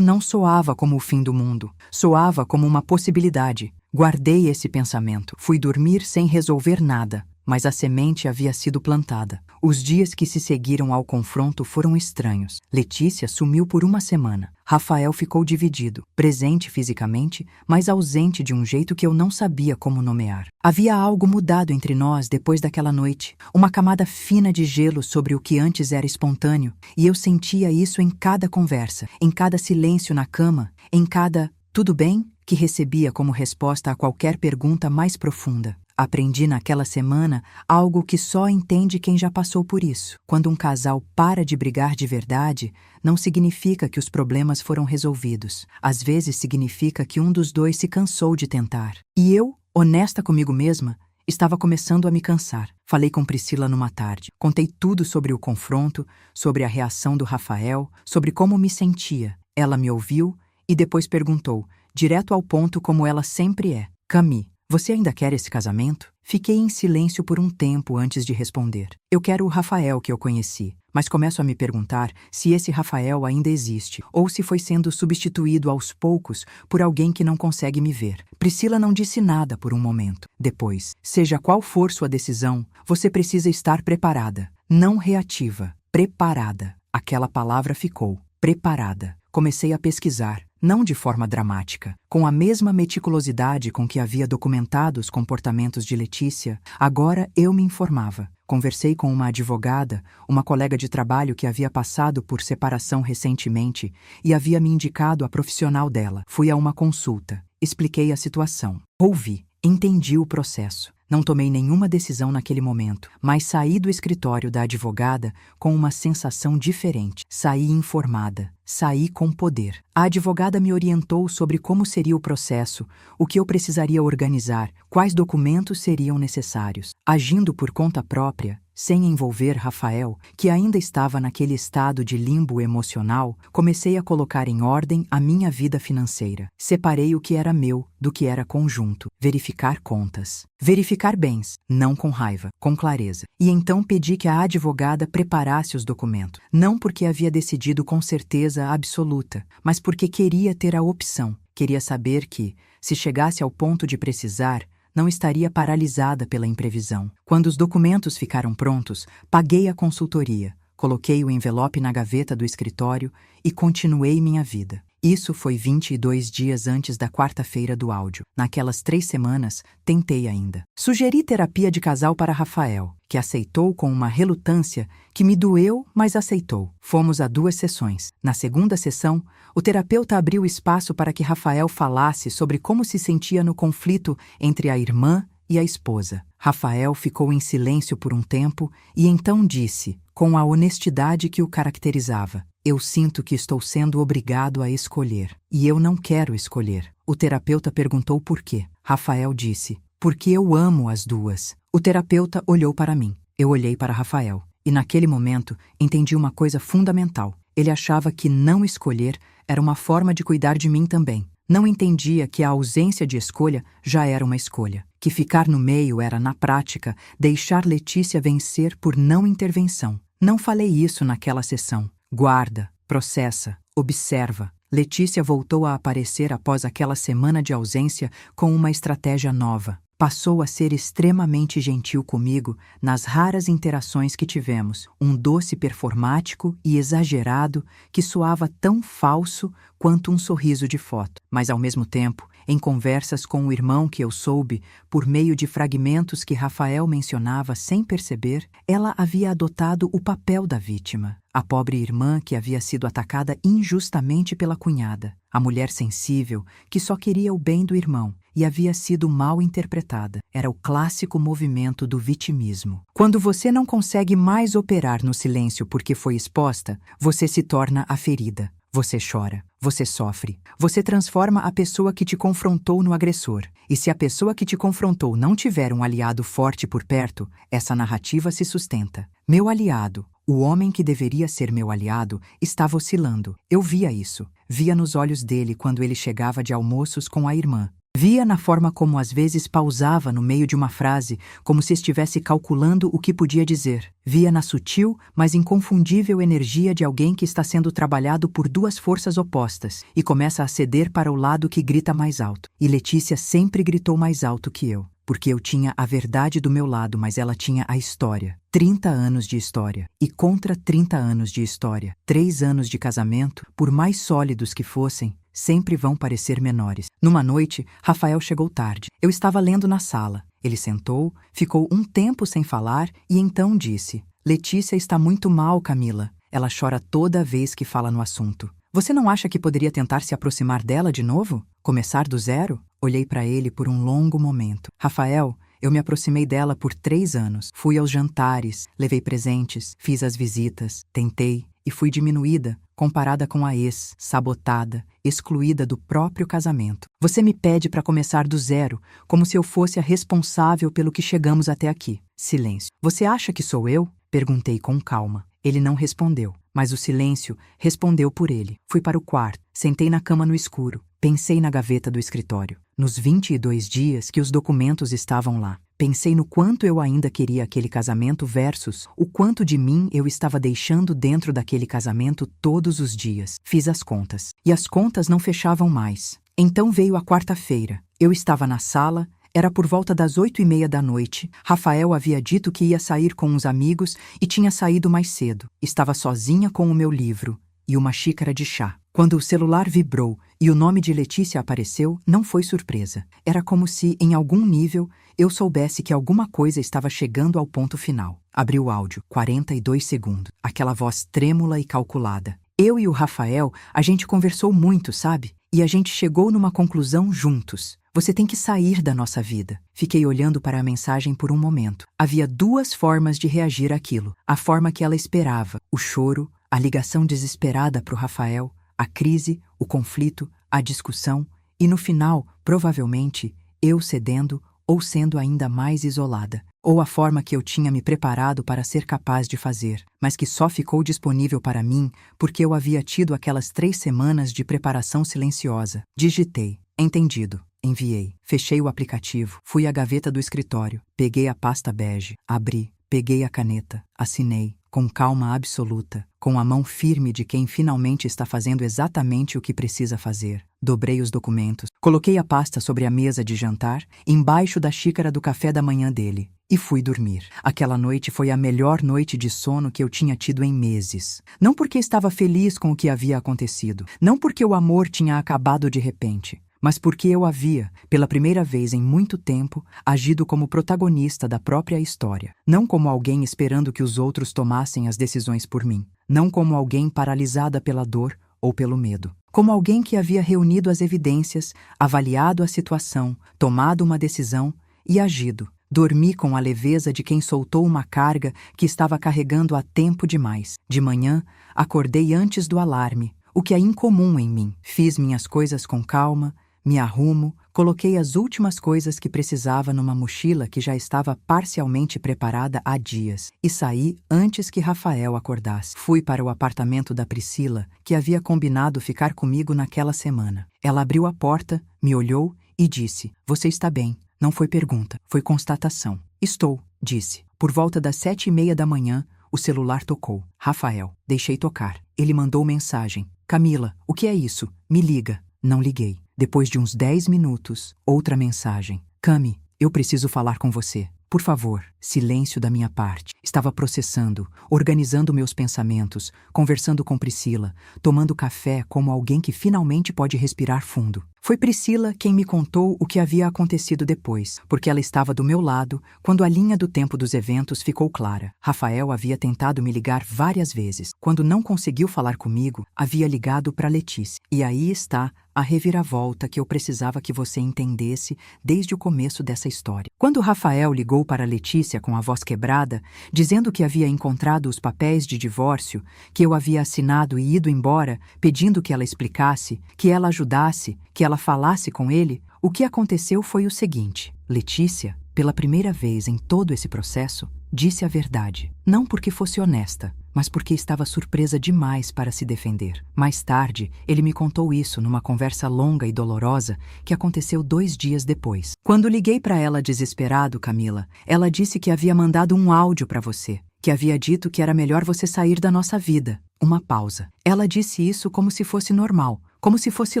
não soava como o fim do mundo, soava como uma possibilidade. Guardei esse pensamento. Fui dormir sem resolver nada, mas a semente havia sido plantada. Os dias que se seguiram ao confronto foram estranhos. Letícia sumiu por uma semana. Rafael ficou dividido, presente fisicamente, mas ausente de um jeito que eu não sabia como nomear. Havia algo mudado entre nós depois daquela noite, uma camada fina de gelo sobre o que antes era espontâneo, e eu sentia isso em cada conversa, em cada silêncio na cama, em cada "tudo bem?" que recebia como resposta a qualquer pergunta mais profunda. Aprendi naquela semana algo que só entende quem já passou por isso. Quando um casal para de brigar de verdade, não significa que os problemas foram resolvidos. Às vezes significa que um dos dois se cansou de tentar. E eu, honesta comigo mesma, estava começando a me cansar. Falei com Priscila numa tarde. Contei tudo sobre o confronto, sobre a reação do Rafael, sobre como me sentia. Ela me ouviu e depois perguntou, direto ao ponto como ela sempre é: Cami, você ainda quer esse casamento? Fiquei em silêncio por um tempo antes de responder. Eu quero o Rafael que eu conheci, mas começo a me perguntar se esse Rafael ainda existe, ou se foi sendo substituído aos poucos por alguém que não consegue me ver. Priscila não disse nada por um momento. Depois, seja qual for sua decisão, você precisa estar preparada, não reativa, preparada. Aquela palavra ficou, preparada. Comecei a pesquisar, não de forma dramática. Com a mesma meticulosidade com que havia documentado os comportamentos de Letícia, agora eu me informava. Conversei com uma advogada, uma colega de trabalho que havia passado por separação recentemente e havia me indicado a profissional dela. Fui a uma consulta. Expliquei a situação. Ouvi, entendi o processo. Não tomei nenhuma decisão naquele momento, mas saí do escritório da advogada com uma sensação diferente. Saí informada, saí com poder. A advogada me orientou sobre como seria o processo, o que eu precisaria organizar, quais documentos seriam necessários. Agindo por conta própria, sem envolver Rafael, que ainda estava naquele estado de limbo emocional, comecei a colocar em ordem a minha vida financeira. Separei o que era meu do que era conjunto. Verificar contas. Verificar bens, não com raiva, com clareza. E então pedi que a advogada preparasse os documentos. Não porque havia decidido com certeza absoluta, mas porque queria ter a opção. Queria saber que, se chegasse ao ponto de precisar, não estaria paralisada pela imprevisão. Quando os documentos ficaram prontos, paguei a consultoria, coloquei o envelope na gaveta do escritório e continuei minha vida. Isso foi 22 dias antes da quarta-feira do áudio. Naquelas 3 semanas, tentei ainda. Sugeri terapia de casal para Rafael, que aceitou com uma relutância que me doeu, mas aceitou. Fomos a 2 sessões. Na segunda sessão, o terapeuta abriu espaço para que Rafael falasse sobre como se sentia no conflito entre a irmã e a esposa. Rafael ficou em silêncio por um tempo e então disse, com a honestidade que o caracterizava: eu sinto que estou sendo obrigado a escolher. E eu não quero escolher. O terapeuta perguntou por quê. Rafael disse, porque eu amo as duas. O terapeuta olhou para mim. Eu olhei para Rafael. E naquele momento, entendi uma coisa fundamental. Ele achava que não escolher era uma forma de cuidar de mim também. Não entendia que a ausência de escolha já era uma escolha. Que ficar no meio era, na prática, deixar Letícia vencer por não intervenção. Não falei isso naquela sessão. Guarda, processa, observa. Letícia voltou a aparecer após aquela semana de ausência com uma estratégia nova. Passou a ser extremamente gentil comigo nas raras interações que tivemos, um doce performático e exagerado que soava tão falso quanto um sorriso de foto. Mas, ao mesmo tempo, em conversas com o irmão que eu soube, por meio de fragmentos que Rafael mencionava sem perceber, ela havia adotado o papel da vítima. A pobre irmã que havia sido atacada injustamente pela cunhada. A mulher sensível que só queria o bem do irmão e havia sido mal interpretada. Era o clássico movimento do vitimismo. Quando você não consegue mais operar no silêncio porque foi exposta, você se torna a ferida. Você chora, você sofre, você transforma a pessoa que te confrontou no agressor. E se a pessoa que te confrontou não tiver um aliado forte por perto, essa narrativa se sustenta. Meu aliado, o homem que deveria ser meu aliado, estava oscilando. Eu via isso. Via nos olhos dele quando ele chegava de almoços com a irmã. Via na forma como às vezes pausava no meio de uma frase, como se estivesse calculando o que podia dizer. Via na sutil, mas inconfundível energia de alguém que está sendo trabalhado por duas forças opostas e começa a ceder para o lado que grita mais alto. E Letícia sempre gritou mais alto que eu, porque eu tinha a verdade do meu lado, mas ela tinha a história. 30 anos de história. E contra 30 anos de história, 3 anos de casamento, por mais sólidos que fossem, sempre vão parecer menores. Numa noite, Rafael chegou tarde. Eu estava lendo na sala. Ele sentou, ficou um tempo sem falar e então disse: Letícia está muito mal, Camila. Ela chora toda vez que fala no assunto. Você não acha que poderia tentar se aproximar dela de novo? Começar do zero? Olhei para ele por um longo momento. Rafael, eu me aproximei dela por 3 anos. Fui aos jantares, levei presentes, fiz as visitas, tentei e fui diminuída, comparada com a ex, sabotada, excluída do próprio casamento. Você me pede para começar do zero, como se eu fosse a responsável pelo que chegamos até aqui. Silêncio. Você acha que sou eu? Perguntei com calma. Ele não respondeu, mas o silêncio respondeu por ele. Fui para o quarto, sentei na cama no escuro, pensei na gaveta do escritório. Nos 22 dias que os documentos estavam lá. Pensei no quanto eu ainda queria aquele casamento versus o quanto de mim eu estava deixando dentro daquele casamento todos os dias. Fiz as contas. E as contas não fechavam mais. Então veio a quarta-feira. Eu estava na sala, era por volta das 8:30 da noite. Rafael havia dito que ia sair com uns amigos e tinha saído mais cedo. Estava sozinha com o meu livro e uma xícara de chá. Quando o celular vibrou e o nome de Letícia apareceu, não foi surpresa. Era como se, em algum nível, eu soubesse que alguma coisa estava chegando ao ponto final. Abri o áudio, 42 segundos. Aquela voz trêmula e calculada. Eu e o Rafael, a gente conversou muito, sabe? E a gente chegou numa conclusão juntos. Você tem que sair da nossa vida. Fiquei olhando para a mensagem por um momento. Havia 2 formas de reagir àquilo. A forma que ela esperava, o choro, a ligação desesperada para o Rafael, a crise, o conflito, a discussão e, no final, provavelmente, eu cedendo ou sendo ainda mais isolada. Ou a forma que eu tinha me preparado para ser capaz de fazer, mas que só ficou disponível para mim porque eu havia tido aquelas 3 semanas de preparação silenciosa. Digitei. Entendido. Enviei. Fechei o aplicativo. Fui à gaveta do escritório. Peguei a pasta bege. Abri. Peguei a caneta. Assinei. Com calma absoluta, com a mão firme de quem finalmente está fazendo exatamente o que precisa fazer. Dobrei os documentos, coloquei a pasta sobre a mesa de jantar, embaixo da xícara do café da manhã dele, e fui dormir. Aquela noite foi a melhor noite de sono que eu tinha tido em meses. Não porque estava feliz com o que havia acontecido, não porque o amor tinha acabado de repente, mas porque eu havia, pela primeira vez em muito tempo, agido como protagonista da própria história. Não como alguém esperando que os outros tomassem as decisões por mim. Não como alguém paralisada pela dor ou pelo medo. Como alguém que havia reunido as evidências, avaliado a situação, tomado uma decisão e agido. Dormi com a leveza de quem soltou uma carga que estava carregando há tempo demais. De manhã, acordei antes do alarme, o que é incomum em mim. Fiz minhas coisas com calma, me arrumo, coloquei as últimas coisas que precisava numa mochila que já estava parcialmente preparada há dias e saí antes que Rafael acordasse. Fui para o apartamento da Priscila, que havia combinado ficar comigo naquela semana. Ela abriu a porta, me olhou e disse: "Você está bem?" Não foi pergunta, foi constatação. "Estou", disse. Por volta das 7:30 da manhã, o celular tocou. Rafael. Deixei tocar. Ele mandou mensagem: "Camila, o que é isso? Me liga." Não liguei. Depois de uns 10 minutos, outra mensagem. "Cami, eu preciso falar com você. Por favor." Silêncio da minha parte. Estava processando, organizando meus pensamentos, conversando com Priscila, tomando café como alguém que finalmente pode respirar fundo. Foi Priscila quem me contou o que havia acontecido depois, porque ela estava do meu lado quando a linha do tempo dos eventos ficou clara. Rafael havia tentado me ligar várias vezes. Quando não conseguiu falar comigo, havia ligado para Letícia. E aí está a reviravolta que eu precisava que você entendesse desde o começo dessa história. Quando Rafael ligou para Letícia com a voz quebrada, dizendo que havia encontrado os papéis de divórcio, que eu havia assinado e ido embora, pedindo que ela explicasse, que ela ajudasse, que ela falasse com ele, o que aconteceu foi o seguinte: Letícia, pela primeira vez em todo esse processo, disse a verdade. Não porque fosse honesta, mas porque estava surpresa demais para se defender. Mais tarde, ele me contou isso numa conversa longa e dolorosa que aconteceu 2 dias depois. Quando liguei para ela desesperado, Camila, ela disse que havia mandado um áudio para você, que havia dito que era melhor você sair da nossa vida. Uma pausa. Ela disse isso como se fosse normal, como se fosse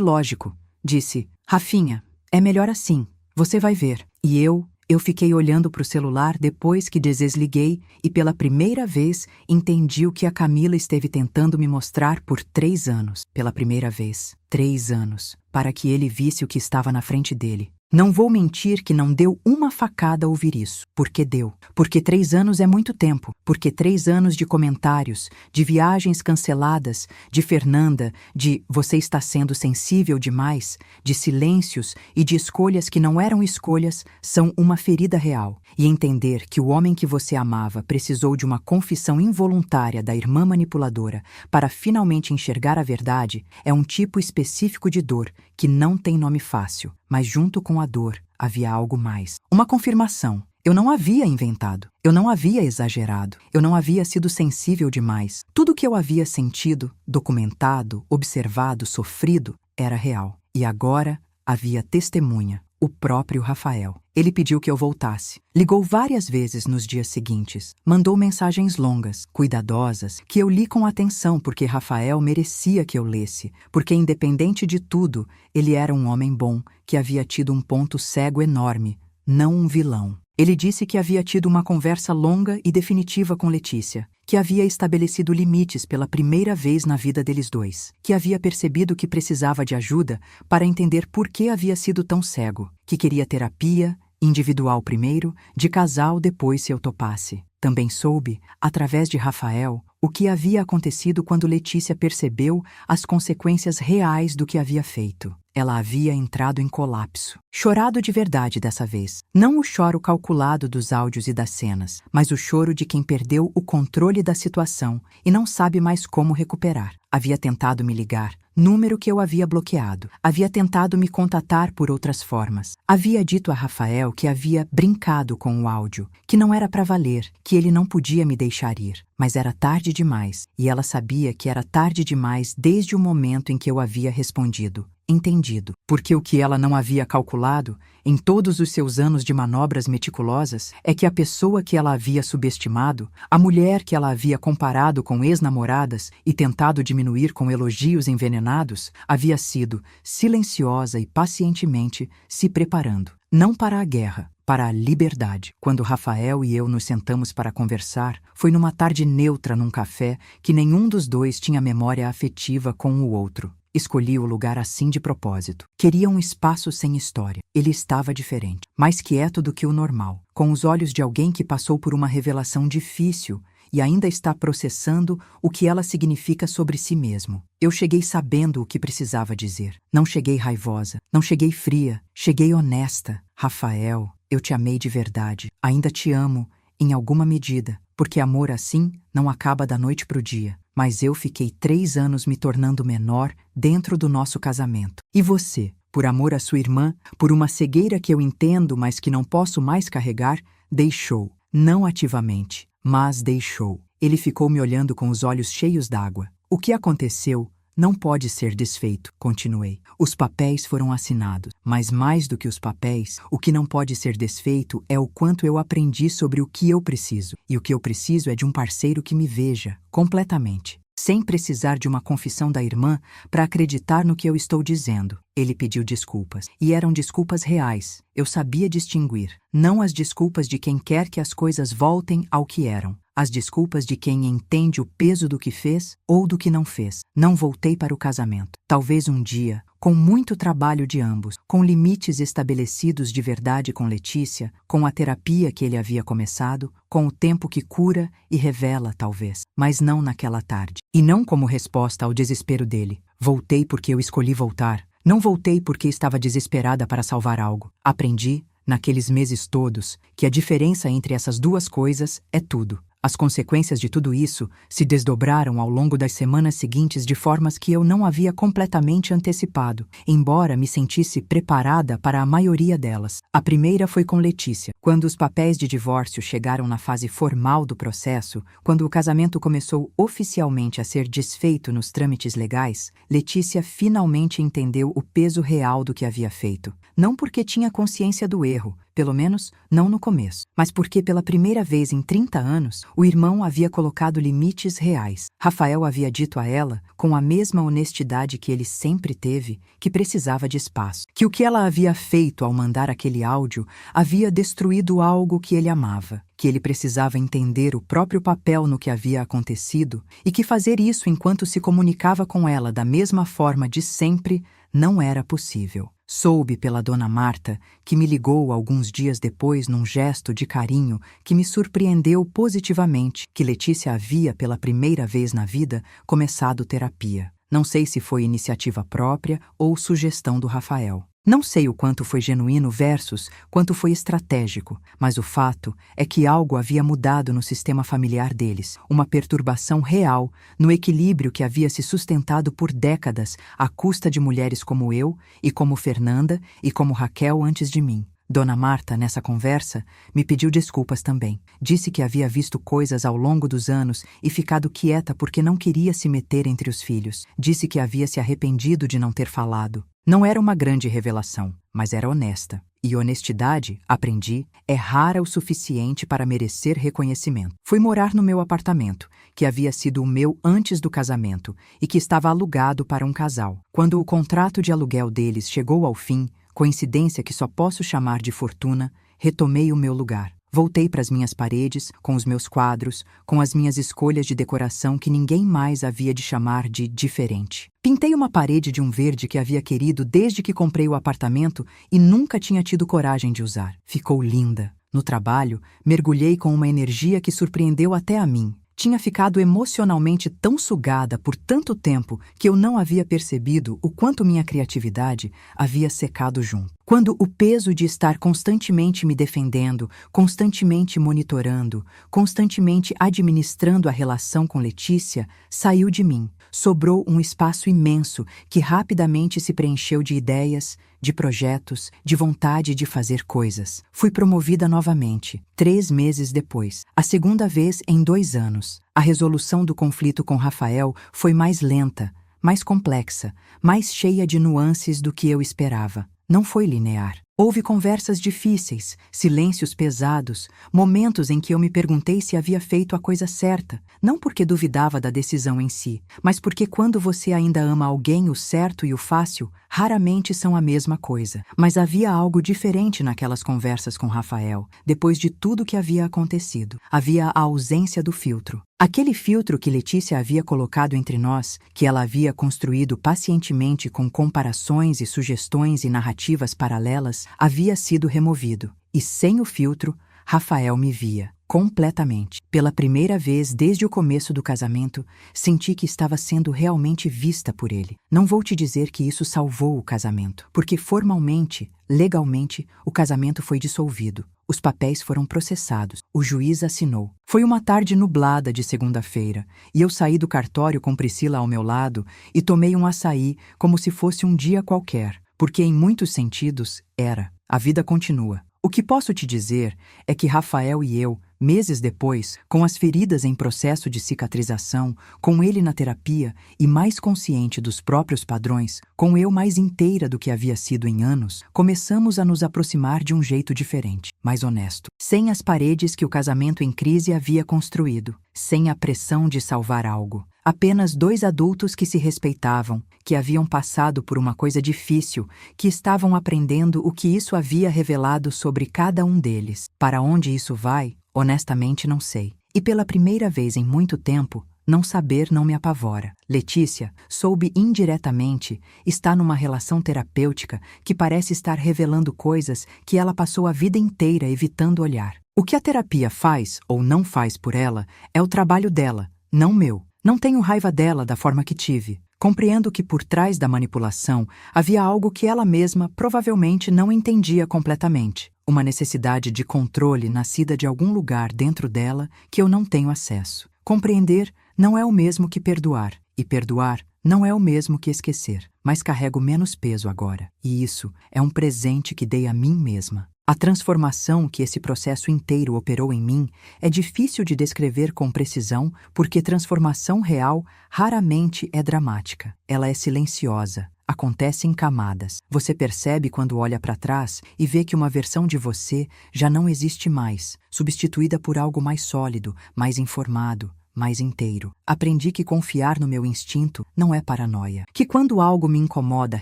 lógico. Disse: Rafinha, é melhor assim, você vai ver. E eu fiquei olhando para o celular depois que desliguei e pela primeira vez entendi o que a Camila esteve tentando me mostrar por 3 anos. Pela primeira vez, 3 anos, para que ele visse o que estava na frente dele. Não vou mentir que não deu uma facada ouvir isso. Porque deu. Porque 3 anos é muito tempo. Porque 3 anos de comentários, de viagens canceladas, de Fernanda, de você está sendo sensível demais, de silêncios e de escolhas que não eram escolhas, são uma ferida real. E entender que o homem que você amava precisou de uma confissão involuntária da irmã manipuladora para finalmente enxergar a verdade é um tipo específico de dor que não tem nome fácil. Mas junto com a dor, havia algo mais. Uma confirmação. Eu não havia inventado. Eu não havia exagerado. Eu não havia sido sensível demais. Tudo que eu havia sentido, documentado, observado, sofrido, era real. E agora havia testemunha, o próprio Rafael. Ele pediu que eu voltasse. Ligou várias vezes nos dias seguintes. Mandou mensagens longas, cuidadosas, que eu li com atenção porque Rafael merecia que eu lesse, porque independente de tudo, ele era um homem bom, que havia tido um ponto cego enorme, não um vilão. Ele disse que havia tido uma conversa longa e definitiva com Letícia, que havia estabelecido limites pela primeira vez na vida deles dois, que havia percebido que precisava de ajuda para entender por que havia sido tão cego, que queria terapia, individual primeiro, de casal depois se eu topasse. Também soube, através de Rafael, o que havia acontecido quando Letícia percebeu as consequências reais do que havia feito. Ela havia entrado em colapso. Chorado de verdade dessa vez. Não o choro calculado dos áudios e das cenas, mas o choro de quem perdeu o controle da situação e não sabe mais como recuperar. Havia tentado me ligar, número que eu havia bloqueado. Havia tentado me contatar por outras formas. Havia dito a Rafael que havia brincado com o áudio, que não era para valer, que ele não podia me deixar ir. Mas era tarde demais, e ela sabia que era tarde demais desde o momento em que eu havia respondido. Entendido. Porque o que ela não havia calculado, em todos os seus anos de manobras meticulosas, é que a pessoa que ela havia subestimado, a mulher que ela havia comparado com ex-namoradas e tentado diminuir com elogios envenenados, havia sido, silenciosa e pacientemente, se preparando. Não para a guerra, para a liberdade. Quando Rafael e eu nos sentamos para conversar, foi numa tarde neutra num café que nenhum dos dois tinha memória afetiva com o outro. Escolhi o lugar assim de propósito. Queria um espaço sem história. Ele estava diferente, mais quieto do que o normal, com os olhos de alguém que passou por uma revelação difícil e ainda está processando o que ela significa sobre si mesmo. Eu cheguei sabendo o que precisava dizer. Não cheguei raivosa, não cheguei fria, cheguei honesta. Rafael, eu te amei de verdade. Ainda te amo, em alguma medida, porque amor assim não acaba da noite pro dia. Mas eu fiquei 3 anos me tornando menor dentro do nosso casamento. E você, por amor à sua irmã, por uma cegueira que eu entendo, mas que não posso mais carregar, deixou. Não ativamente, mas deixou. Ele ficou me olhando com os olhos cheios d'água. O que aconteceu não pode ser desfeito, continuei. Os papéis foram assinados, mas mais do que os papéis, o que não pode ser desfeito é o quanto eu aprendi sobre o que eu preciso. E o que eu preciso é de um parceiro que me veja, completamente, sem precisar de uma confissão da irmã para acreditar no que eu estou dizendo. Ele pediu desculpas, e eram desculpas reais. Eu sabia distinguir, não as desculpas de quem quer que as coisas voltem ao que eram. As desculpas de quem entende o peso do que fez ou do que não fez. Não voltei para o casamento. Talvez um dia, com muito trabalho de ambos, com limites estabelecidos de verdade com Letícia, com a terapia que ele havia começado, com o tempo que cura e revela, talvez. Mas não naquela tarde. E não como resposta ao desespero dele. Voltei porque eu escolhi voltar. Não voltei porque estava desesperada para salvar algo. Aprendi, naqueles meses todos, que a diferença entre essas duas coisas é tudo. As consequências de tudo isso se desdobraram ao longo das semanas seguintes de formas que eu não havia completamente antecipado, embora me sentisse preparada para a maioria delas. A primeira foi com Letícia. Quando os papéis de divórcio chegaram na fase formal do processo, quando o casamento começou oficialmente a ser desfeito nos trâmites legais, Letícia finalmente entendeu o peso real do que havia feito. Não porque tinha consciência do erro, pelo menos não no começo, mas porque pela primeira vez em 30 anos, o irmão havia colocado limites reais. Rafael havia dito a ela, com a mesma honestidade que ele sempre teve, que precisava de espaço, que o que ela havia feito ao mandar aquele áudio havia destruído algo que ele amava, que ele precisava entender o próprio papel no que havia acontecido e que fazer isso enquanto se comunicava com ela da mesma forma de sempre não era possível. Soube pela dona Marta, que me ligou alguns dias depois num gesto de carinho que me surpreendeu positivamente, que Letícia havia, pela primeira vez na vida, começado terapia. Não sei se foi iniciativa própria ou sugestão do Rafael. Não sei o quanto foi genuíno versus quanto foi estratégico, mas o fato é que algo havia mudado no sistema familiar deles, uma perturbação real no equilíbrio que havia se sustentado por décadas à custa de mulheres como eu e como Fernanda e como Raquel antes de mim. Dona Marta, nessa conversa, me pediu desculpas também. Disse que havia visto coisas ao longo dos anos e ficado quieta porque não queria se meter entre os filhos. Disse que havia se arrependido de não ter falado. Não era uma grande revelação, mas era honesta. E honestidade, aprendi, é rara o suficiente para merecer reconhecimento. Fui morar no meu apartamento, que havia sido o meu antes do casamento e que estava alugado para um casal. Quando o contrato de aluguel deles chegou ao fim, coincidência que só posso chamar de fortuna, retomei o meu lugar. Voltei para as minhas paredes, com os meus quadros, com as minhas escolhas de decoração que ninguém mais havia de chamar de diferente. Pintei uma parede de um verde que havia querido desde que comprei o apartamento e nunca tinha tido coragem de usar. Ficou linda. No trabalho, mergulhei com uma energia que surpreendeu até a mim. Tinha ficado emocionalmente tão sugada por tanto tempo que eu não havia percebido o quanto minha criatividade havia secado junto. Quando o peso de estar constantemente me defendendo, constantemente monitorando, constantemente administrando a relação com Letícia, saiu de mim, sobrou um espaço imenso que rapidamente se preencheu de ideias, de projetos, de vontade de fazer coisas. Fui promovida novamente, 3 meses depois, a segunda vez em 2 anos. A resolução do conflito com Rafael foi mais lenta, mais complexa, mais cheia de nuances do que eu esperava. Não foi linear. Houve conversas difíceis, silêncios pesados, momentos em que eu me perguntei se havia feito a coisa certa, não porque duvidava da decisão em si, mas porque quando você ainda ama alguém, o certo e o fácil raramente são a mesma coisa. Mas havia algo diferente naquelas conversas com Rafael, depois de tudo que havia acontecido. Havia a ausência do filtro. Aquele filtro que Letícia havia colocado entre nós, que ela havia construído pacientemente com comparações e sugestões e narrativas paralelas, havia sido removido. E sem o filtro, Rafael me via, completamente. Pela primeira vez desde o começo do casamento, senti que estava sendo realmente vista por ele. Não vou te dizer que isso salvou o casamento, porque formalmente, legalmente, o casamento foi dissolvido. Os papéis foram processados. O juiz assinou. Foi uma tarde nublada de segunda-feira, e eu saí do cartório com Priscila ao meu lado e tomei um açaí como se fosse um dia qualquer, porque em muitos sentidos era. A vida continua. O que posso te dizer é que Rafael e eu, meses depois, com as feridas em processo de cicatrização, com ele na terapia e mais consciente dos próprios padrões, com eu mais inteira do que havia sido em anos, começamos a nos aproximar de um jeito diferente, mais honesto, sem as paredes que o casamento em crise havia construído, sem a pressão de salvar algo. Apenas 2 adultos que se respeitavam, que haviam passado por uma coisa difícil, que estavam aprendendo o que isso havia revelado sobre cada um deles. Para onde isso vai, honestamente não sei. E pela primeira vez em muito tempo, não saber não me apavora. Letícia, soube indiretamente, está numa relação terapêutica que parece estar revelando coisas que ela passou a vida inteira evitando olhar. O que a terapia faz ou não faz por ela é o trabalho dela, não meu. Não tenho raiva dela da forma que tive. Compreendo que por trás da manipulação havia algo que ela mesma provavelmente não entendia completamente. uma necessidade de controle nascida de algum lugar dentro dela que eu não tenho acesso. Compreender não é o mesmo que perdoar, e perdoar não é o mesmo que esquecer, mas carrego menos peso agora, e isso é um presente que dei a mim mesma. A transformação que esse processo inteiro operou em mim é difícil de descrever com precisão porque transformação real raramente é dramática. Ela é silenciosa, acontece em camadas. Você percebe quando olha para trás e vê que uma versão de você já não existe mais, substituída por algo mais sólido, mais informado, mais inteiro. Aprendi que confiar no meu instinto não é paranoia. Que quando algo me incomoda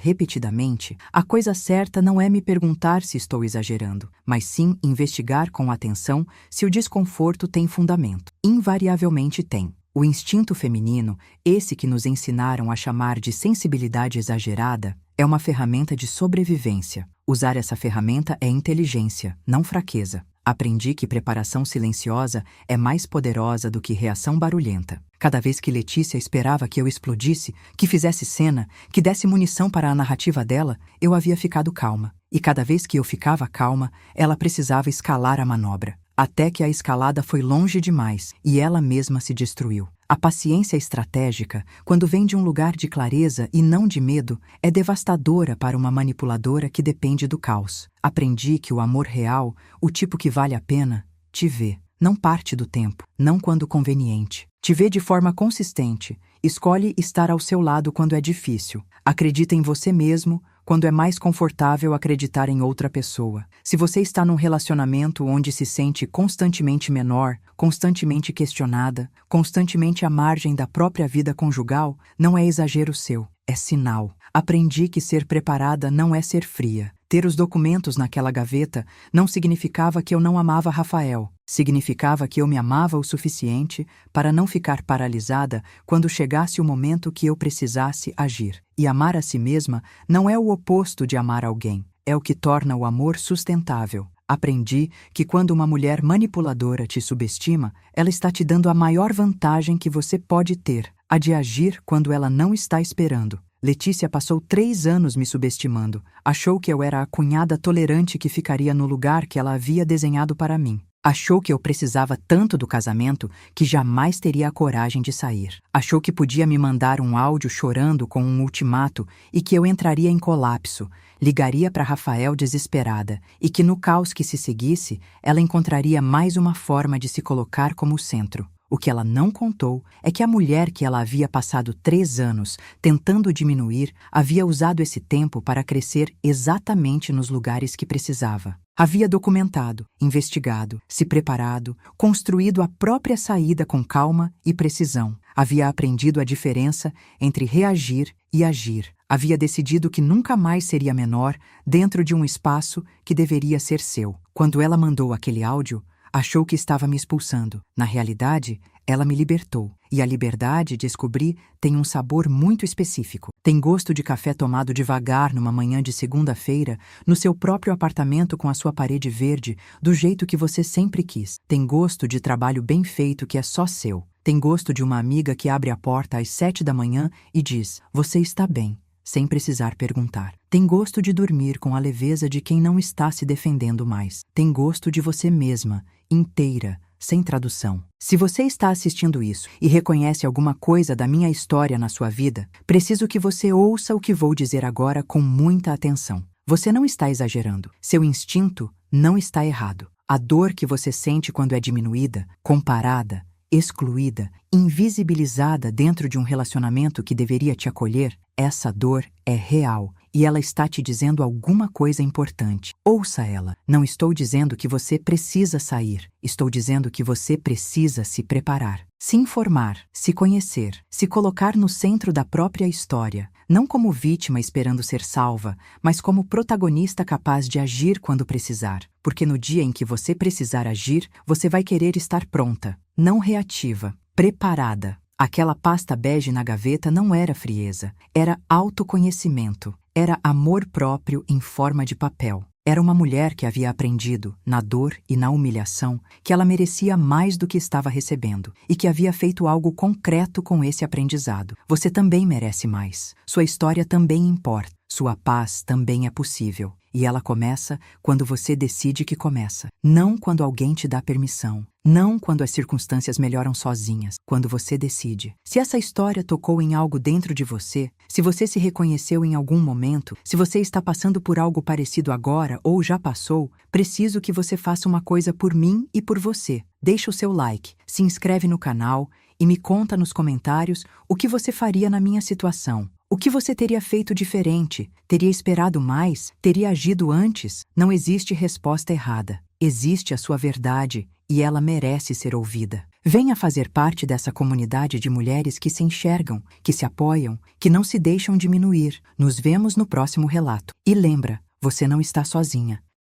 repetidamente, a coisa certa não é me perguntar se estou exagerando, mas sim investigar com atenção se o desconforto tem fundamento. Invariavelmente tem. O instinto feminino, esse que nos ensinaram a chamar de sensibilidade exagerada, é uma ferramenta de sobrevivência. Usar essa ferramenta é inteligência, não fraqueza. Aprendi que preparação silenciosa é mais poderosa do que reação barulhenta. Cada vez que Letícia esperava que eu explodisse, que fizesse cena, que desse munição para a narrativa dela, eu havia ficado calma. E cada vez que eu ficava calma, ela precisava escalar a manobra. Até que a escalada foi longe demais e ela mesma se destruiu. A paciência estratégica, quando vem de um lugar de clareza e não de medo, é devastadora para uma manipuladora que depende do caos. Aprendi que o amor real, o tipo que vale a pena, te vê. Não parte do tempo, não quando conveniente. Te vê de forma consistente. Escolhe estar ao seu lado quando é difícil. Acredita em você mesmo quando é mais confortável acreditar em outra pessoa. Se você está num relacionamento onde se sente constantemente menor, constantemente questionada, constantemente à margem da própria vida conjugal, não é exagero seu, é sinal. Aprendi que ser preparada não é ser fria. Ter os documentos naquela gaveta não significava que eu não amava Rafael. Significava que eu me amava o suficiente para não ficar paralisada quando chegasse o momento que eu precisasse agir. E amar a si mesma não é o oposto de amar alguém, é o que torna o amor sustentável. Aprendi que quando uma mulher manipuladora te subestima, ela está te dando a maior vantagem que você pode ter, a de agir quando ela não está esperando. Letícia passou 3 anos me subestimando. Achou que eu era a cunhada tolerante que ficaria no lugar que ela havia desenhado para mim. Achou que eu precisava tanto do casamento que jamais teria a coragem de sair. Achou que podia me mandar um áudio chorando com um ultimato e que eu entraria em colapso, ligaria para Rafael desesperada e que no caos que se seguisse, ela encontraria mais uma forma de se colocar como centro. O que ela não contou é que a mulher que ela havia passado 3 anos tentando diminuir havia usado esse tempo para crescer exatamente nos lugares que precisava. Havia documentado, investigado, se preparado, construído a própria saída com calma e precisão. Havia aprendido a diferença entre reagir e agir. Havia decidido que nunca mais seria menor dentro de um espaço que deveria ser seu. Quando ela mandou aquele áudio, achou que estava me expulsando. Na realidade, ela me libertou. E a liberdade, descobri, tem um sabor muito específico. Tem gosto de café tomado devagar numa manhã de segunda-feira, no seu próprio apartamento com a sua parede verde, do jeito que você sempre quis. Tem gosto de trabalho bem feito que é só seu. Tem gosto de uma amiga que abre a porta às 7 da manhã e diz: "Você está bem?", sem precisar perguntar. Tem gosto de dormir com a leveza de quem não está se defendendo mais. Tem gosto de você mesma, inteira, sem tradução. Se você está assistindo isso e reconhece alguma coisa da minha história na sua vida, preciso que você ouça o que vou dizer agora com muita atenção. Você não está exagerando. Seu instinto não está errado. A dor que você sente quando é diminuída, comparada, excluída, invisibilizada dentro de um relacionamento que deveria te acolher, essa dor é real e ela está te dizendo alguma coisa importante. Ouça ela. Não estou dizendo que você precisa sair. Estou dizendo que você precisa se preparar, se informar, se conhecer, se colocar no centro da própria história, não como vítima esperando ser salva, mas como protagonista capaz de agir quando precisar. Porque no dia em que você precisar agir, você vai querer estar pronta, não reativa, preparada. Aquela pasta bege na gaveta não era frieza, era autoconhecimento, era amor próprio em forma de papel. Era uma mulher que havia aprendido, na dor e na humilhação, que ela merecia mais do que estava recebendo e que havia feito algo concreto com esse aprendizado. Você também merece mais. Sua história também importa. Sua paz também é possível. E ela começa quando você decide que começa. Não quando alguém te dá permissão. Não quando as circunstâncias melhoram sozinhas. Quando você decide. Se essa história tocou em algo dentro de você, se você se reconheceu em algum momento, se você está passando por algo parecido agora ou já passou, preciso que você faça uma coisa por mim e por você. Deixa o seu like, se inscreve no canal e me conta nos comentários o que você faria na minha situação. O que você teria feito diferente? Teria esperado mais? Teria agido antes? Não existe resposta errada. Existe a sua verdade e ela merece ser ouvida. Venha fazer parte dessa comunidade de mulheres que se enxergam, que se apoiam, que não se deixam diminuir. Nos vemos no próximo relato. E lembra, você não está sozinha.